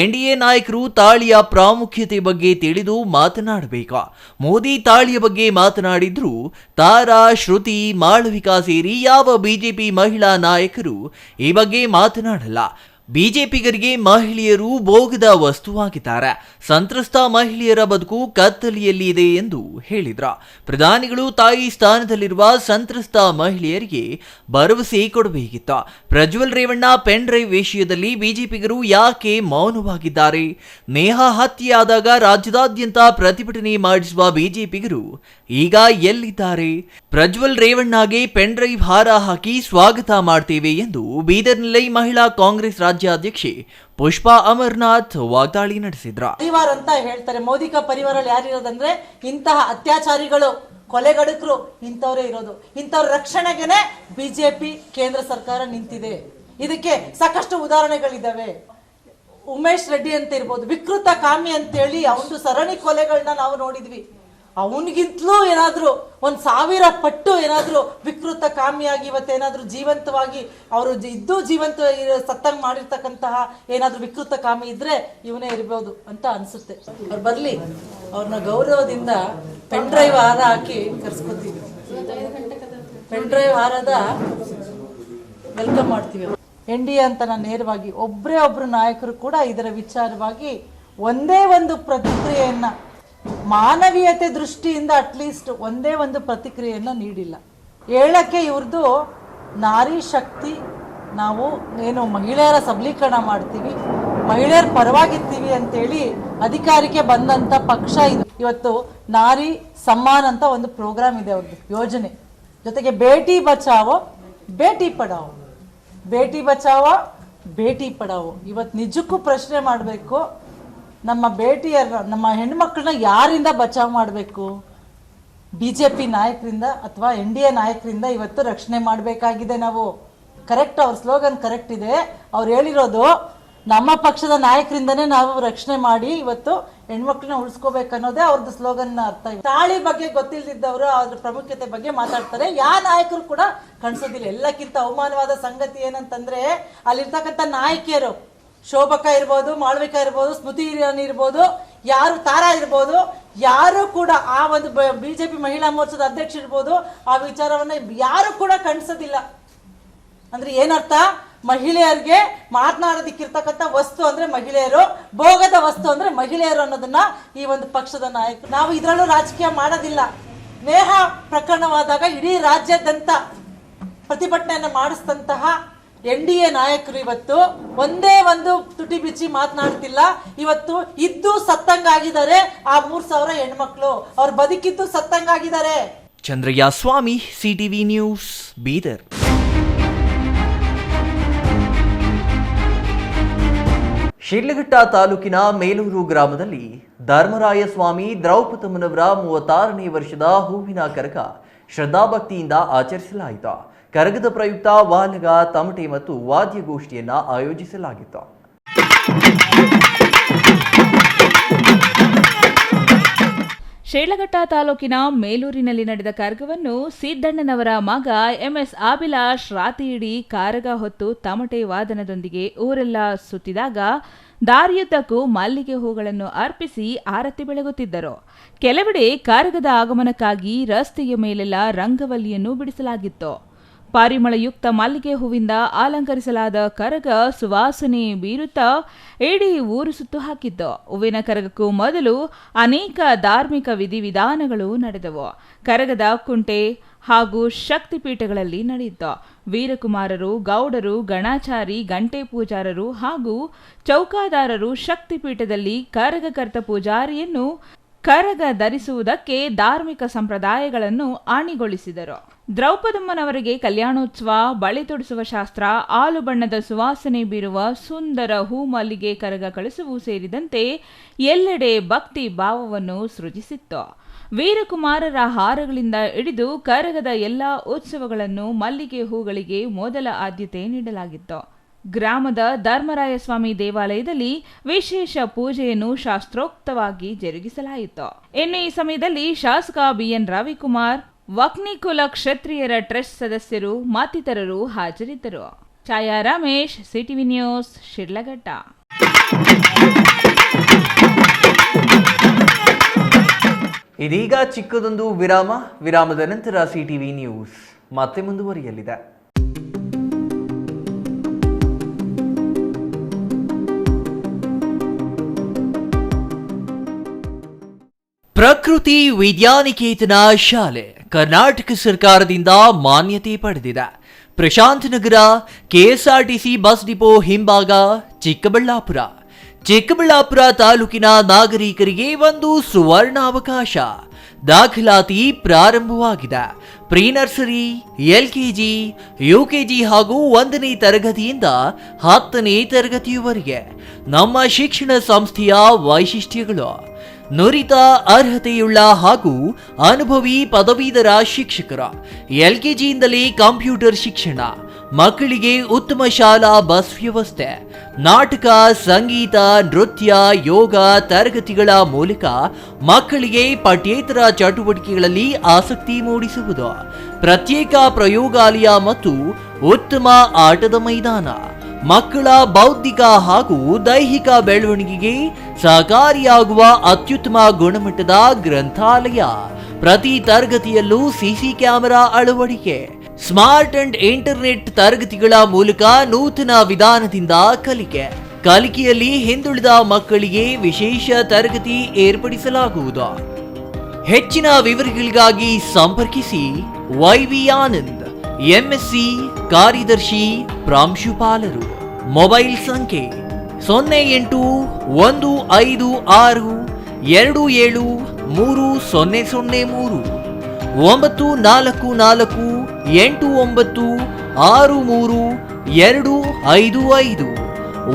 NDA ನಾಯಕರು ತಾಳಿಯ ಪ್ರಾಮುಖ್ಯತೆ ಬಗ್ಗೆ ತಿಳಿದು ಮಾತನಾಡಬೇಕು. ಮೋದಿ ತಾಳಿಯ ಬಗ್ಗೆ ಮಾತನಾಡಿದ್ರು ತಾರಾ, ಶ್ರುತಿ, ಮಾಳವಿಕಾ ಸೇರಿ ಯಾವ ಬಿಜೆಪಿ ಮಹಿಳಾ ನಾಯಕರು ಈ ಬಗ್ಗೆ ಮಾತನಾಡಲ್ಲ. ಬಿಜೆಪಿಗರಿಗೆ ಮಹಿಳೆಯರು ಭೋಗದ ವಸ್ತುವಾಗಿದ್ದಾರೆ. ಸಂತ್ರಸ್ತ ಮಹಿಳೆಯರ ಬದುಕು ಕತ್ತಲೆಯಲ್ಲಿ ಇದೆ ಎಂದು ಹೇಳಿದ್ರ. ಪ್ರಧಾನಿಗಳು ತಾಯಿ ಸ್ಥಾನದಲ್ಲಿರುವ ಸಂತ್ರಸ್ತ ಮಹಿಳೆಯರಿಗೆ ಭರವಸೆ ಕೊಡಬೇಕಿತ್ತು. ಪ್ರಜ್ವಲ್ ರೇವಣ್ಣ ಪೆನ್ ಡ್ರೈವ್ ವಿಷಯದಲ್ಲಿ ಬಿಜೆಪಿಗರು ಯಾಕೆ ಮೌನವಾಗಿದ್ದಾರೆ? ನೇಹಾ ಹತ್ಯೆಯಾದಾಗ ರಾಜ್ಯದಾದ್ಯಂತ ಪ್ರತಿಭಟನೆ ಮಾಡಿಸುವ ಬಿಜೆಪಿಗರು ಈಗ ಎಲ್ಲಿದ್ದಾರೆ? ಪ್ರಜ್ವಲ್ ರೇವಣ್ಣಗೆ ಪೆನ್ ಡ್ರೈವ್ ಹಾರ ಹಾಕಿ ಸ್ವಾಗತ ಮಾಡ್ತೇವೆ ಎಂದು ಬೀದರ್ನಲ್ಲಿ ಮಹಿಳಾ ಕಾಂಗ್ರೆಸ್ ರಾಜ್ಯಾಧ್ಯಕ್ಷೆ ಪುಷ್ಪಾ ಅಮರನಾಥ್ ವಾಗ್ದಾಳಿ ನಡೆಸಿದ್ರ. ಪರಿವಾರ ಅಂತ ಹೇಳ್ತಾರೆ. ಮೋದಿ ಕ ಪರಿವಾರ ಯಾರಿರೋದಂದ್ರೆ ಇಂತಹ ಅತ್ಯಾಚಾರಿಗಳು, ಕೊಲೆಗಡುಕರು ಇಂಥವರೇ ಇರೋದು. ಇಂಥವ್ರ ರಕ್ಷಣೆಗೆನೆ ಬಿಜೆಪಿ ಕೇಂದ್ರ ಸರ್ಕಾರ ನಿಂತಿದೆ. ಇದಕ್ಕೆ ಸಾಕಷ್ಟು ಉದಾಹರಣೆಗಳಿದ್ದಾವೆ. ಉಮೇಶ್ ರೆಡ್ಡಿ ಅಂತ ಇರ್ಬೋದು, ವಿಕೃತ ಕಾಮಿ ಅಂತೇಳಿ ಅವನು ಸರಣಿ ಕೊಲೆಗಳನ್ನ ನಾವು ನೋಡಿದ್ವಿ. ಅವನಿಗಿಂತಲೂ ಏನಾದ್ರು 1000 ಪಟ್ಟು ಏನಾದ್ರು ವಿಕೃತ ಕಾಮಿಯಾಗಿ ಇವತ್ತೇನಾದ್ರೂ ಜೀವಂತವಾಗಿ ಅವರು ಜೀವಂತ ಸತ್ತಂಗ್ ಮಾಡಿರ್ತಕ್ಕಂತಹ ಏನಾದ್ರೂ ವಿಕೃತ ಕಾಮಿ ಇದ್ರೆ ಇವನೇ ಇರ್ಬೋದು ಅಂತ ಅನ್ಸುತ್ತೆ. ಅವ್ರು ಬರ್ಲಿ, ಅವ್ರನ್ನ ಗೌರವದಿಂದ ಪೆನ್ ಡ್ರೈವ್ ಹಾರ ಹಾಕಿ ಕರ್ಸ್ಕೊತೀವಿ. ಪೆನ್ ಡ್ರೈವ್ ಹಾರದ ವೆಲ್ಕಮ್ ಮಾಡ್ತೀವಿ. NDA ಅಂತ ನಾನು ನೇರವಾಗಿ ಒಬ್ರು ನಾಯಕರು ಕೂಡ ಇದರ ವಿಚಾರವಾಗಿ ಒಂದೇ ಒಂದು ಪ್ರತಿಕ್ರಿಯೆಯನ್ನ, ಮಾನವೀಯತೆ ದೃಷ್ಟಿಯಿಂದ ಅಟ್ಲೀಸ್ಟ್ ಒಂದೇ ಒಂದು ಪ್ರತಿಕ್ರಿಯೆಯನ್ನ ನೀಡಿಲ್ಲ. ಹೇಳಕ್ಕೆ ಇವ್ರದ್ದು ನಾರಿ ಶಕ್ತಿ, ನಾವು ಏನು ಮಹಿಳೆಯರ ಸಬಲೀಕರಣ ಮಾಡ್ತೀವಿ, ಮಹಿಳೆಯರ ಪರವಾಗಿರ್ತೀವಿ ಅಂತೇಳಿ ಅಧಿಕಾರಕ್ಕೆ ಬಂದಂತ ಪಕ್ಷ ಇದು. ಇವತ್ತು ನಾರಿ ಸಮ್ಮಾನ್ ಅಂತ ಒಂದು ಪ್ರೋಗ್ರಾಮ್ ಇದೆ ಅವ್ರದ್ದು ಯೋಜನೆ. ಜೊತೆಗೆ ಬೇಟಿ ಬಚಾವೋ ಬೇಟಿ ಪಡಾವೋ, ಬೇಟಿ ಬಚಾವೋ ಬೇಟಿ ಪಡಾವೋ. ಇವತ್ತು ನಿಜಕ್ಕೂ ಪ್ರಶ್ನೆ ಮಾಡಬೇಕು, ನಮ್ಮ ಬೇಟಿಯರ, ನಮ್ಮ ಹೆಣ್ಮಕ್ಳನ್ನ ಯಾರಿಂದ ಬಚಾವ್ ಮಾಡಬೇಕು? ಬಿಜೆಪಿ ನಾಯಕರಿಂದ ಅಥವಾ NDA ನಾಯಕರಿಂದ ಇವತ್ತು ರಕ್ಷಣೆ ಮಾಡಬೇಕಾಗಿದೆ ನಾವು. ಕರೆಕ್ಟ್, ಅವ್ರ ಸ್ಲೋಗನ್ ಕರೆಕ್ಟ್ ಇದೆ. ಅವ್ರು ಹೇಳಿರೋದು ನಮ್ಮ ಪಕ್ಷದ ನಾಯಕರಿಂದನೇ ನಾವು ರಕ್ಷಣೆ ಮಾಡಿ ಇವತ್ತು ಹೆಣ್ಮಕ್ಳನ್ನ ಉಳಿಸ್ಕೋಬೇಕನ್ನೋದೇ ಅವ್ರದ್ದು ಸ್ಲೋಗನ್ ಅರ್ಥ. ತಾಳಿ ಬಗ್ಗೆ ಗೊತ್ತಿಲ್ಲದಿದ್ದವರು ಅದ್ರ ಪ್ರಾಮುಖ್ಯತೆ ಬಗ್ಗೆ ಮಾತಾಡ್ತಾರೆ. ಯಾವ ನಾಯಕರು ಕೂಡ ಕಾಣಿಸೋದಿಲ್ಲ. ಎಲ್ಲಕ್ಕಿಂತ ಅವಮಾನವಾದ ಸಂಗತಿ ಏನಂತಂದ್ರೆ ಅಲ್ಲಿರ್ತಕ್ಕಂಥ ನಾಯಕಿಯರು, ಶೋಭಕಾ ಇರ್ಬೋದು, ಮಾಳವಿಕಾ ಇರ್ಬೋದು, ಸ್ಮೃತಿ ಇರಾನಿ ಇರ್ಬೋದು, ಯಾರು ತಾರಾ ಇರ್ಬೋದು, ಯಾರು ಕೂಡ ಆ ಒಂದು ಬಿಜೆಪಿ ಮಹಿಳಾ ಮೋರ್ಚಾದ ಅಧ್ಯಕ್ಷ ಇರ್ಬೋದು, ಆ ವಿಚಾರವನ್ನ ಯಾರು ಕೂಡ ಕಾಣಿಸೋದಿಲ್ಲ. ಅಂದ್ರೆ ಏನರ್ಥ? ಮಹಿಳೆಯರಿಗೆ ಮಾತನಾಡೋದಿಕ್ಕಿರ್ತಕ್ಕಂಥ ವಸ್ತು ಅಂದ್ರೆ ಮಹಿಳೆಯರು, ಭೋಗದ ವಸ್ತು ಅಂದ್ರೆ ಮಹಿಳೆಯರು ಅನ್ನೋದನ್ನ ಈ ಒಂದು ಪಕ್ಷದ ನಾಯಕರು. ನಾವು ಇದರಲ್ಲೂ ರಾಜಕೀಯ ಮಾಡೋದಿಲ್ಲ. ನೇಹಾ ಪ್ರಕರಣವಾದಾಗ ಇಡೀ ರಾಜ್ಯಾದ್ಯಂತ ಪ್ರತಿಭಟನೆಯನ್ನ ಮಾಡಿಸಿದಂತಹ NDA ನಾಯಕರು ಇವತ್ತು ಒಂದೇ ಒಂದು ತುಟಿ ಬಿಚ್ಚಿ ಮಾತನಾಡ್ತಿಲ್ಲ. ಇವತ್ತು ಇದ್ದು ಸತ್ತಂಗಾಗಿದ್ದಾರೆ ಆ 3000 ಹೆಣ್ಮಕ್ಳು, ಅವ್ರು ಬದುಕಿದ್ದು ಸತ್ತಂಗಾಗಿದ್ದಾರೆ. ಚಂದ್ರಯ್ಯ ಸ್ವಾಮಿ, CTV ನ್ಯೂಸ್, ಬೀದರ್. ಶಿಡ್ಲಘಟ್ಟ ತಾಲೂಕಿನ ಮೇಲೂರು ಗ್ರಾಮದಲ್ಲಿ ಧರ್ಮರಾಯ ಸ್ವಾಮಿ ದ್ರೌಪದಮ್ಮನವರ 36ನೇ ವರ್ಷದ ಹೂವಿನ ಕರಗ ಶ್ರದ್ಧಾಭಕ್ತಿಯಿಂದ ಆಚರಿಸಲಾಯಿತು. ಕರಗದ ಪ್ರಯುಕ್ತ ವಾಲಗ, ತಮಟೆ ಮತ್ತು ವಾದ್ಯಗೋಷ್ಠಿಯನ್ನ ಆಯೋಜಿಸಲಾಗಿತ್ತು. ಶಿಡ್ಲಘಟ್ಟ ತಾಲೂಕಿನ ಮೇಲೂರಿನಲ್ಲಿ ನಡೆದ ಕರಗವನ್ನು ಸಿದ್ದಣ್ಣನವರ ಮಗ MS ಅಭಿಲಾಷ್ ರಾತ್ರಿಯಿಡೀ ಕಾರಗ ಹೊತ್ತು ತಮಟೆ ವಾದನದೊಂದಿಗೆ ಊರೆಲ್ಲ ಸುತ್ತಿದಾಗ ದಾರಿಯುದ್ದಕ್ಕೂ ಮಲ್ಲಿಗೆ ಹೂಗಳನ್ನು ಅರ್ಪಿಸಿ ಆರತಿ ಬೆಳಗುತ್ತಿದ್ದರು. ಕೆಲವೆಡೆ ಕಾರಗದ ಆಗಮನಕ್ಕಾಗಿ ರಸ್ತೆಯ ಮೇಲೆಲ್ಲ ರಂಗವಲ್ಲಿಯನ್ನು ಬಿಡಿಸಲಾಗಿತ್ತು. ಪಾರಿಮಳಯುಕ್ತ ಮಲ್ಲಿಗೆ ಹೂವಿಂದ ಅಲಂಕರಿಸಲಾದ ಕರಗ ಸುವಾಸನೆ ಬೀರುತ್ತಾ ಇಡೀ ಊರು ಸುತ್ತು ಹಾಕಿತ್ತು. ಹೂವಿನ ಕರಗಕ್ಕೂ ಮೊದಲು ಅನೇಕ ಧಾರ್ಮಿಕ ವಿಧಿವಿಧಾನಗಳು ನಡೆದವು. ಕರಗದ ಕುಂಟೆ ಹಾಗೂ ಶಕ್ತಿಪೀಠಗಳಲ್ಲಿ ನಡೆಯಿತು. ವೀರಕುಮಾರರು, ಗೌಡರು, ಗಣಾಚಾರಿ, ಗಂಟೆ ಪೂಜಾರರು ಹಾಗೂ ಚೌಕಾದಾರರು ಶಕ್ತಿಪೀಠದಲ್ಲಿ ಕರಗಕರ್ತ ಪೂಜಾರಿಯನ್ನು ಕರಗ ಧರಿಸುವುದಕ್ಕೆ ಧಾರ್ಮಿಕ ಸಂಪ್ರದಾಯಗಳನ್ನು ಅಣಿಗೊಳಿಸಿದರು. ದ್ರೌಪದಮ್ಮನವರಿಗೆ ಕಲ್ಯಾಣೋತ್ಸವ, ಬಳೆ ತೊಡಿಸುವ ಶಾಸ್ತ್ರ, ಆಲು ಬಣ್ಣದ ಸುವಾಸನೆ ಬೀರುವ ಸುಂದರ ಹೂ ಮಲ್ಲಿಗೆ ಕರಗ ಕಳಿಸುವು ಸೇರಿದಂತೆ ಎಲ್ಲೆಡೆ ಭಕ್ತಿ ಭಾವವನ್ನು ಸೃಜಿಸಿತ್ತು. ವೀರಕುಮಾರರ ಹಾರಗಳಿಂದ ಹಿಡಿದು ಕರಗದ ಎಲ್ಲ ಉತ್ಸವಗಳನ್ನು ಮಲ್ಲಿಗೆ ಹೂಗಳಿಗೆ ಮೊದಲ ಆದ್ಯತೆ ನೀಡಲಾಗಿತ್ತು. ಗ್ರಾಮದ ಧರ್ಮರಾಯಸ್ವಾಮಿ ದೇವಾಲಯದಲ್ಲಿ ವಿಶೇಷ ಪೂಜೆಯನ್ನು ಶಾಸ್ತ್ರೋಕ್ತವಾಗಿ ಜರುಗಿಸಲಾಯಿತು. ಇನ್ನು ಈ ಸಮಯದಲ್ಲಿ ಶಾಸಕ BN ರವಿಕುಮಾರ್, ವಕ್ನಿಕುಲ ಕ್ಷತ್ರಿಯರ ಟ್ರಸ್ಟ್ ಸದಸ್ಯರು ಮತ್ತಿತರರು ಹಾಜರಿದ್ದರು. ಛಾಯಾ ರಮೇಶ್, CTV ನ್ಯೂಸ್, ಶಿಡ್ಲಘಟ್ಟ. ಇದೀಗ ಚಿಕ್ಕದೊಂದು ವಿರಾಮದ ನಂತರ CTV ನ್ಯೂಸ್ ಮತ್ತೆ ಮುಂದುವರಿಯಲಿದೆ. ಪ್ರಕೃತಿ ವಿದ್ಯಾನಿಕೇತನ ಶಾಲೆ ಕರ್ನಾಟಕ ಸರ್ಕಾರದಿಂದ ಮಾನ್ಯತೆ ಪಡೆದಿದೆ. ಪ್ರಶಾಂತ್ ನಗರ KSRTC ಬಸ್ ಡಿಪೋ ಹಿಂಭಾಗ, ಚಿಕ್ಕಬಳ್ಳಾಪುರ. ಚಿಕ್ಕಬಳ್ಳಾಪುರ ತಾಲೂಕಿನ ನಾಗರಿಕರಿಗೆ ಒಂದು ಸುವರ್ಣಾವಕಾಶ. ದಾಖಲಾತಿ ಪ್ರಾರಂಭವಾಗಿದೆ. ಪ್ರೀ ನರ್ಸರಿ, LKG, UKG ಹಾಗೂ 1ನೇ ತರಗತಿಯಿಂದ 10ನೇ ತರಗತಿಯವರೆಗೆ ನಮ್ಮ ಶಿಕ್ಷಣ ಸಂಸ್ಥೆಯ ವೈಶಿಷ್ಟ್ಯಗಳು: ನುರಿತ ಅರ್ಹತೆಯುಳ್ಳ ಹಾಗೂ ಅನುಭವಿ ಪದವೀಧರ ಶಿಕ್ಷಕರ, LKGಯಿಂದಲೇ ಕಂಪ್ಯೂಟರ್ ಶಿಕ್ಷಣ, ಮಕ್ಕಳಿಗೆ ಉತ್ತಮ ಶಾಲಾ ಬಸ್ ವ್ಯವಸ್ಥೆ, ನಾಟಕ, ಸಂಗೀತ, ನೃತ್ಯ, ಯೋಗ ತರಗತಿಗಳ ಮೂಲಕ ಮಕ್ಕಳಿಗೆ ಪಠ್ಯೇತರ ಚಟುವಟಿಕೆಗಳಲ್ಲಿ ಆಸಕ್ತಿ ಮೂಡಿಸುವುದು, ಪ್ರತ್ಯೇಕ ಪ್ರಯೋಗಾಲಯ ಮತ್ತು ಉತ್ತಮ ಆಟದ ಮೈದಾನ, ಮಕ್ಕಳ ಬೌದ್ಧಿಕ ಹಾಗೂ ದೈಹಿಕ ಬೆಳವಣಿಗೆಗೆ ಸಹಕಾರಿಯಾಗುವ ಅತ್ಯುತ್ತಮ ಗುಣಮಟ್ಟದ ಗ್ರಂಥಾಲಯ, ಪ್ರತಿ ತರಗತಿಯಲ್ಲೂ CC ಕ್ಯಾಮೆರಾ ಅಳವಡಿಕೆ, ಸ್ಮಾರ್ಟ್ ಅಂಡ್ ಇಂಟರ್ನೆಟ್ ತರಗತಿಗಳ ಮೂಲಕ ನೂತನ ವಿಧಾನದಿಂದ ಕಲಿಕೆಯಲ್ಲಿ ಹಿಂದುಳಿದ ಮಕ್ಕಳಿಗೆ ವಿಶೇಷ ತರಗತಿ ಏರ್ಪಡಿಸಲಾಗುವುದು. ಹೆಚ್ಚಿನ ವಿವರಗಳಿಗಾಗಿ ಸಂಪರ್ಕಿಸಿ YV ಆನಂದ್, MSc, ಕಾರ್ಯದರ್ಶಿ, ಪ್ರಾಂಶುಪಾಲರು. ಮೊಬೈಲ್ ಸಂಖ್ಯೆ 081526273003 9448963255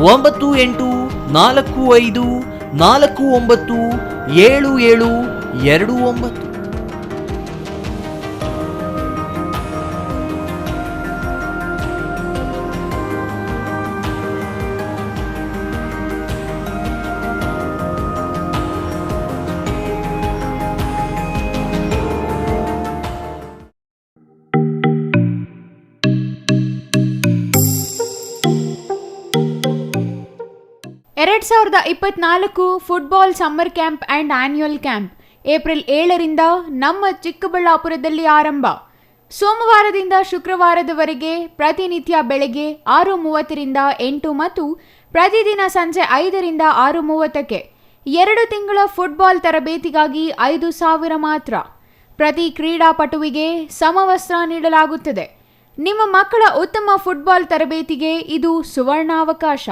9845497729. ಎರಡ್ 2024 football summer camp and annual camp April 7ರಿಂದ ನಮ್ಮ ಚಿಕ್ಕಬಳ್ಳಾಪುರದಲ್ಲಿ ಆರಂಭ. ಸೋಮವಾರದಿಂದ ಶುಕ್ರವಾರದವರೆಗೆ ಪ್ರತಿನಿತ್ಯ ಬೆಳಗ್ಗೆ 6:30ರಿಂದ 8 ಮತ್ತು ಪ್ರತಿದಿನ ಸಂಜೆ 5ರಿಂದ 6:30ಕ್ಕೆ 2 ತಿಂಗಳ ಫುಟ್ಬಾಲ್ ತರಬೇತಿಗಾಗಿ 5,000 ಮಾತ್ರ. ಪ್ರತಿ ಕ್ರೀಡಾಪಟುವಿಗೆ ಸಮವಸ್ತ್ರ ನೀಡಲಾಗುತ್ತದೆ. ನಿಮ್ಮ ಮಕ್ಕಳ ಉತ್ತಮ ಫುಟ್ಬಾಲ್ ತರಬೇತಿಗೆ ಇದು ಸುವರ್ಣಾವಕಾಶ.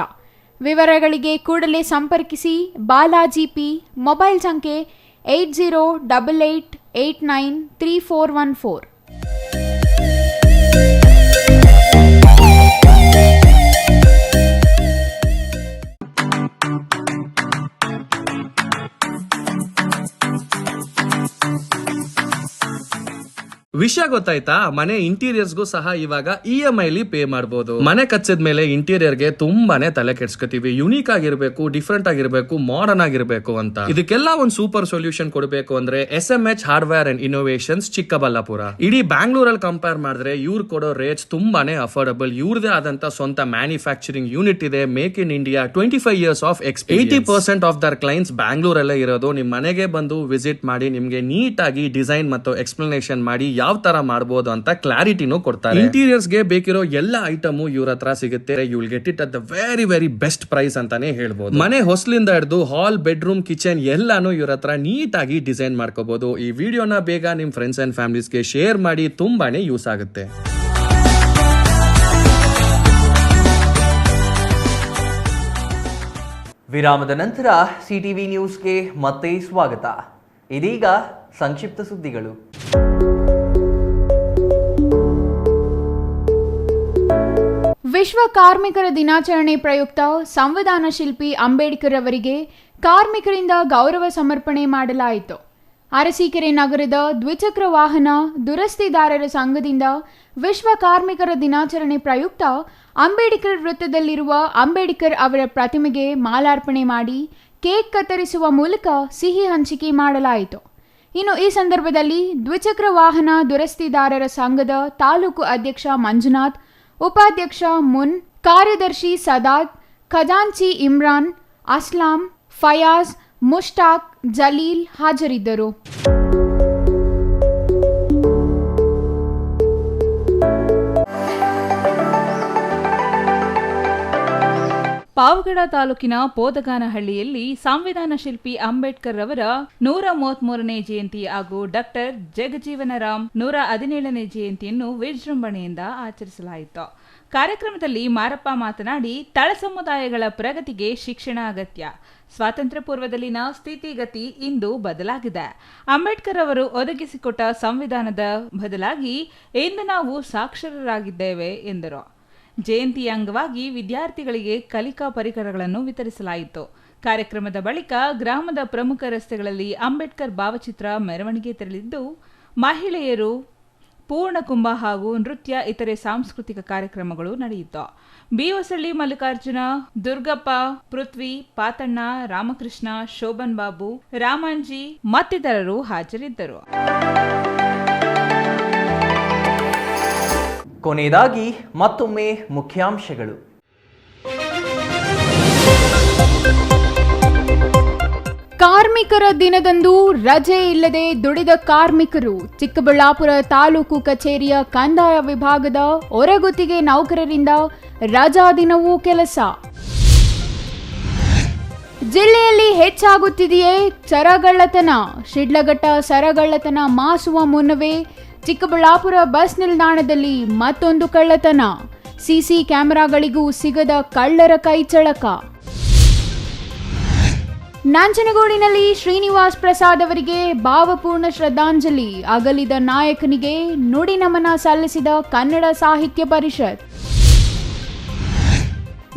ವಿವರಗಳಿಗೆ ಕೂಡಲೇ ಸಂಪರ್ಕಿಸಿ ಬಾಲಾಜಿ P. ಮೊಬೈಲ್ ಸಂಖ್ಯೆ 8088893414. ವಿಷಯ ಗೊತ್ತಾಯ್ತಾ? ಮನೆ ಇಂಟೀರಿಯರ್ಸ್ಗೂ ಸಹ ಇವಾಗ EMI ಪೇ ಮಾಡಬಹುದು. ಮನೆ ಕಚ್ಚಿದ ಮೇಲೆ ಇಂಟೀರಿಯರ್ಗೆ ತುಂಬಾನೇ ತಲೆ ಕೆಡ್ಸ್ಕೊತೀವಿ. ಯುನೀಕ್ ಆಗಿರ್ಬೇಕು, ಡಿಫ್ರೆಂಟ್ ಆಗಿರ್ಬೇಕು, ಮಾಡರ್ನ್ ಆಗಿರ್ಬೇಕು ಅಂತ. ಇದಕ್ಕೆಲ್ಲ ಒಂದು ಸೂಪರ್ ಸೊಲ್ಯೂಷನ್ ಕೊಡಬೇಕು ಅಂದ್ರೆ SMH hardware and innovations Chikkaballapur. ಇಡೀ ಬ್ಯಾಂಗ್ಳೂರಲ್ಲಿ ಕಂಪೇರ್ ಮಾಡಿದ್ರೆ ಇವ್ರು ಕೊಡೋ ರೇಟ್ಸ್ ತುಂಬಾನೇ ಅಫೋರ್ಡಬಲ್. ಇವ್ರದೇ ಆದಂತ ಸ್ವಂತ ಮ್ಯಾನುಫ್ಯಾಕ್ಚರಿಂಗ್ ಯೂನಿಟ್ ಇದೆ. Make in India 25 years of experience. 80% of their clients ಬ್ಯಾಂಗ್ಳೂರಲ್ಲೇ ಇರೋದು. ನಿಮ್ ಮನೆಗೆ ಬಂದು ವಿಸಿಟ್ ಮಾಡಿ ನಿಮ್ಗೆ ನೀಟ್ ಆಗಿ ಡಿಸೈನ್ ಮತ್ತು ಎಕ್ಸ್ಪ್ಲನೇಷನ್ ಮಾಡಿ ಯಾವ ತರ ಮಾಡಬಹುದು ಅಂತ ಕ್ಲಾರಿಟಿನೂ ಕೊಡ್ತಾರೆ. ಇಂಟೀರಿಯರ್ಸ್ ಗೆ ಬೇಕಿರೋ ಎಲ್ಲ ಐಟಮು ಇವ್ರ ಹತ್ರ ಸಿಗುತ್ತೆ. You will get it at the very best price ಅಂತಾನೆ ಹೇಳ್ಬೋದು. ಮನೆ ಹೊಸಲಿಂದ ಹಿಡಿದು ಹಾಲ್, ಬೆಡ್ರೂಮ್, ಕಿಚನ್ ಎಲ್ಲಾನು ಇವ್ರ ಹತ್ರ ನೀಟ್ ಆಗಿ ಡಿಸೈನ್ ಮಾಡ್ಕೋಬಹುದು. ಈ ವಿಡಿಯೋನ ಬೇಗ ನಿಮ್ ಫ್ರೆಂಡ್ಸ್ ಅಂಡ್ ಫ್ಯಾಮಿಲೀಸ್ಗೆ ಶೇರ್ ಮಾಡಿ, ತುಂಬಾನೇ ಯೂಸ್ ಆಗುತ್ತೆ. ವಿರಾಮದ ನಂತರ CTV ನ್ಯೂಸ್ಗೆ ಮತ್ತೆ ಸ್ವಾಗತ. ಇದೀಗ ಸಂಕ್ಷಿಪ್ತ ಸುದ್ದಿಗಳು. ವಿಶ್ವ ಕಾರ್ಮಿಕರ ದಿನಾಚರಣೆ ಪ್ರಯುಕ್ತ ಸಂವಿಧಾನ ಶಿಲ್ಪಿ ಅಂಬೇಡ್ಕರ್ ಅವರಿಗೆ ಕಾರ್ಮಿಕರಿಂದ ಗೌರವ ಸಮರ್ಪಣೆ ಮಾಡಲಾಯಿತು. ಅರಸೀಕೆರೆ ನಗರದ ದ್ವಿಚಕ್ರ ವಾಹನ ದುರಸ್ತಿದಾರರ ಸಂಘದಿಂದ ವಿಶ್ವ ಕಾರ್ಮಿಕರ ದಿನಾಚರಣೆ ಪ್ರಯುಕ್ತ ಅಂಬೇಡ್ಕರ್ ವೃತ್ತದಲ್ಲಿರುವ ಅಂಬೇಡ್ಕರ್ ಅವರ ಪ್ರತಿಮೆಗೆ ಮಾಲಾರ್ಪಣೆ ಮಾಡಿ ಕೇಕ್ ಕತ್ತರಿಸುವ ಮೂಲಕ ಸಿಹಿ ಹಂಚಿಕೆ ಮಾಡಲಾಯಿತು. ಇನ್ನು ಈ ಸಂದರ್ಭದಲ್ಲಿ ದ್ವಿಚಕ್ರ ವಾಹನ ದುರಸ್ತಿದಾರರ ಸಂಘದ ತಾಲೂಕು ಅಧ್ಯಕ್ಷ ಮಂಜುನಾಥ್, ಉಪಾಧ್ಯಕ್ಷ ಮುನ್, ಕಾರ್ಯದರ್ಶಿ ಸದಾತ್, ಖಜಾಂಚಿ ಇಮ್ರಾನ್, ಅಸ್ಲಾಂ, ಫಯಾಜ್, ಮುಷ್ತಾಕ್, ಜಲೀಲ್ ಹಾಜರಿದ್ದರು. ಪಾವಗಡ ತಾಲೂಕಿನ ಪೋದಗಾನಹಳ್ಳಿಯಲ್ಲಿ ಸಂವಿಧಾನ ಶಿಲ್ಪಿ ಅಂಬೇಡ್ಕರ್ ಅವರ 133ನೇ ಜಯಂತಿ ಹಾಗೂ ಡಾಕ್ಟರ್ ಜಗಜೀವನರಾಮ್ 117ನೇ ಜಯಂತಿಯನ್ನು ವಿಜೃಂಭಣೆಯಿಂದ ಆಚರಿಸಲಾಯಿತು. ಕಾರ್ಯಕ್ರಮದಲ್ಲಿ ಮಾರಪ್ಪ ಮಾತನಾಡಿ, ತಳ ಸಮುದಾಯಗಳ ಪ್ರಗತಿಗೆ ಶಿಕ್ಷಣ ಅಗತ್ಯ. ಸ್ವಾತಂತ್ರ್ಯ ಪೂರ್ವದಲ್ಲಿನ ಸ್ಥಿತಿಗತಿ ಇಂದು ಬದಲಾಗಿದೆ. ಅಂಬೇಡ್ಕರ್ ಅವರು ಒದಗಿಸಿಕೊಟ್ಟ ಸಂವಿಧಾನದ ಬದಲಾಗಿ ಇಂದು ನಾವು ಸಾಕ್ಷರರಾಗಿದ್ದೇವೆ ಎಂದರು. ಜಯಂತಿಯ ಅಂಗವಾಗಿ ವಿದ್ಯಾರ್ಥಿಗಳಿಗೆ ಕಲಿಕಾ ಪರಿಕರಗಳನ್ನು ವಿತರಿಸಲಾಯಿತು. ಕಾರ್ಯಕ್ರಮದ ಬಳಿಕ ಗ್ರಾಮದ ಪ್ರಮುಖ ರಸ್ತೆಗಳಲ್ಲಿ ಅಂಬೇಡ್ಕರ್ ಭಾವಚಿತ್ರ ಮೆರವಣಿಗೆ ತೆರಳಿದ್ದು, ಮಹಿಳೆಯರು ಪೂರ್ಣಕುಂಭ ಹಾಗೂ ನೃತ್ಯ, ಇತರೆ ಸಾಂಸ್ಕೃತಿಕ ಕಾರ್ಯಕ್ರಮಗಳು ನಡೆಯಿತು. ಬಿಹೊಸಳ್ಳಿ ಮಲ್ಲಿಕಾರ್ಜುನ, ದುರ್ಗಪ್ಪ, ಪೃಥ್ವಿ, ಪಾತಣ್ಣ, ರಾಮಕೃಷ್ಣ, ಶೋಭನ್ ಬಾಬು, ರಾಮಂಜಿ ಮತ್ತಿತರರು ಹಾಜರಿದ್ದರು. ಕೊನೆಯದಾಗಿ ಮತ್ತೊಮ್ಮೆ ಮುಖ್ಯಾಂಶಗಳು. ಕಾರ್ಮಿಕರ ದಿನದಂದು ರಜೆ ಇಲ್ಲದೆ ದುಡಿದ ಕಾರ್ಮಿಕರು. ಚಿಕ್ಕಬಳ್ಳಾಪುರ ತಾಲೂಕು ಕಚೇರಿಯ ಕಂದಾಯ ವಿಭಾಗದ ಹೊರಗುತ್ತಿಗೆ ನೌಕರರಿಂದ ರಜಾ ದಿನವೂ ಕೆಲಸ. ಜಿಲ್ಲೆಯಲ್ಲಿ ಹೆಚ್ಚಾಗುತ್ತಿದೆಯೇ ಸರಗಳ್ಳತನ. ಶಿಡ್ಲಘಟ್ಟ ಸರಗಳ್ಳತನ ಮಾಸುವ ಮುನ್ನವೇ ಚಿಕ್ಕಬಳ್ಳಾಪುರ ಬಸ್ ನಿಲ್ದಾಣದಲ್ಲಿ ಮತ್ತೊಂದು ಕಳ್ಳತನ. ಸಿಸಿ ಕ್ಯಾಮೆರಾಗಳಿಗೂ ಸಿಗದ ಕಳ್ಳರ ಕೈಚಳಕ. ನಂಜನಗೂಡಿನಲ್ಲಿ ಶ್ರೀನಿವಾಸ್ ಪ್ರಸಾದ್ ಅವರಿಗೆ ಭಾವಪೂರ್ಣ ಶ್ರದ್ಧಾಂಜಲಿ. ಅಗಲಿದ ನಾಯಕನಿಗೆ ನುಡಿ ನಮನ ಸಲ್ಲಿಸಿದ ಕನ್ನಡ ಸಾಹಿತ್ಯ ಪರಿಷತ್.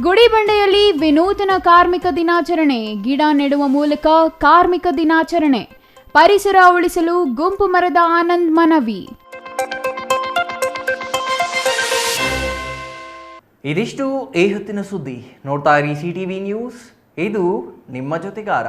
ಗುಡಿಬಂಡೆಯಲ್ಲಿ ವಿನೂತನ ಕಾರ್ಮಿಕ ದಿನಾಚರಣೆ. ಗಿಡ ನೆಡುವ ಮೂಲಕ ಕಾರ್ಮಿಕ ದಿನಾಚರಣೆ. ಪರಿಸರ ಉಳಿಸಲು ಗುಂಪು ಮರದ ಆನಂದ್ ಮನವಿ. ಇದಿಷ್ಟು ಈ ಹೊತ್ತಿನ ಸುದ್ದಿ. ನೋಡ್ತಾ ಇರಿ CTV ನ್ಯೂಸ್, ಇದು ನಿಮ್ಮ ಜೊತೆಗಾರ.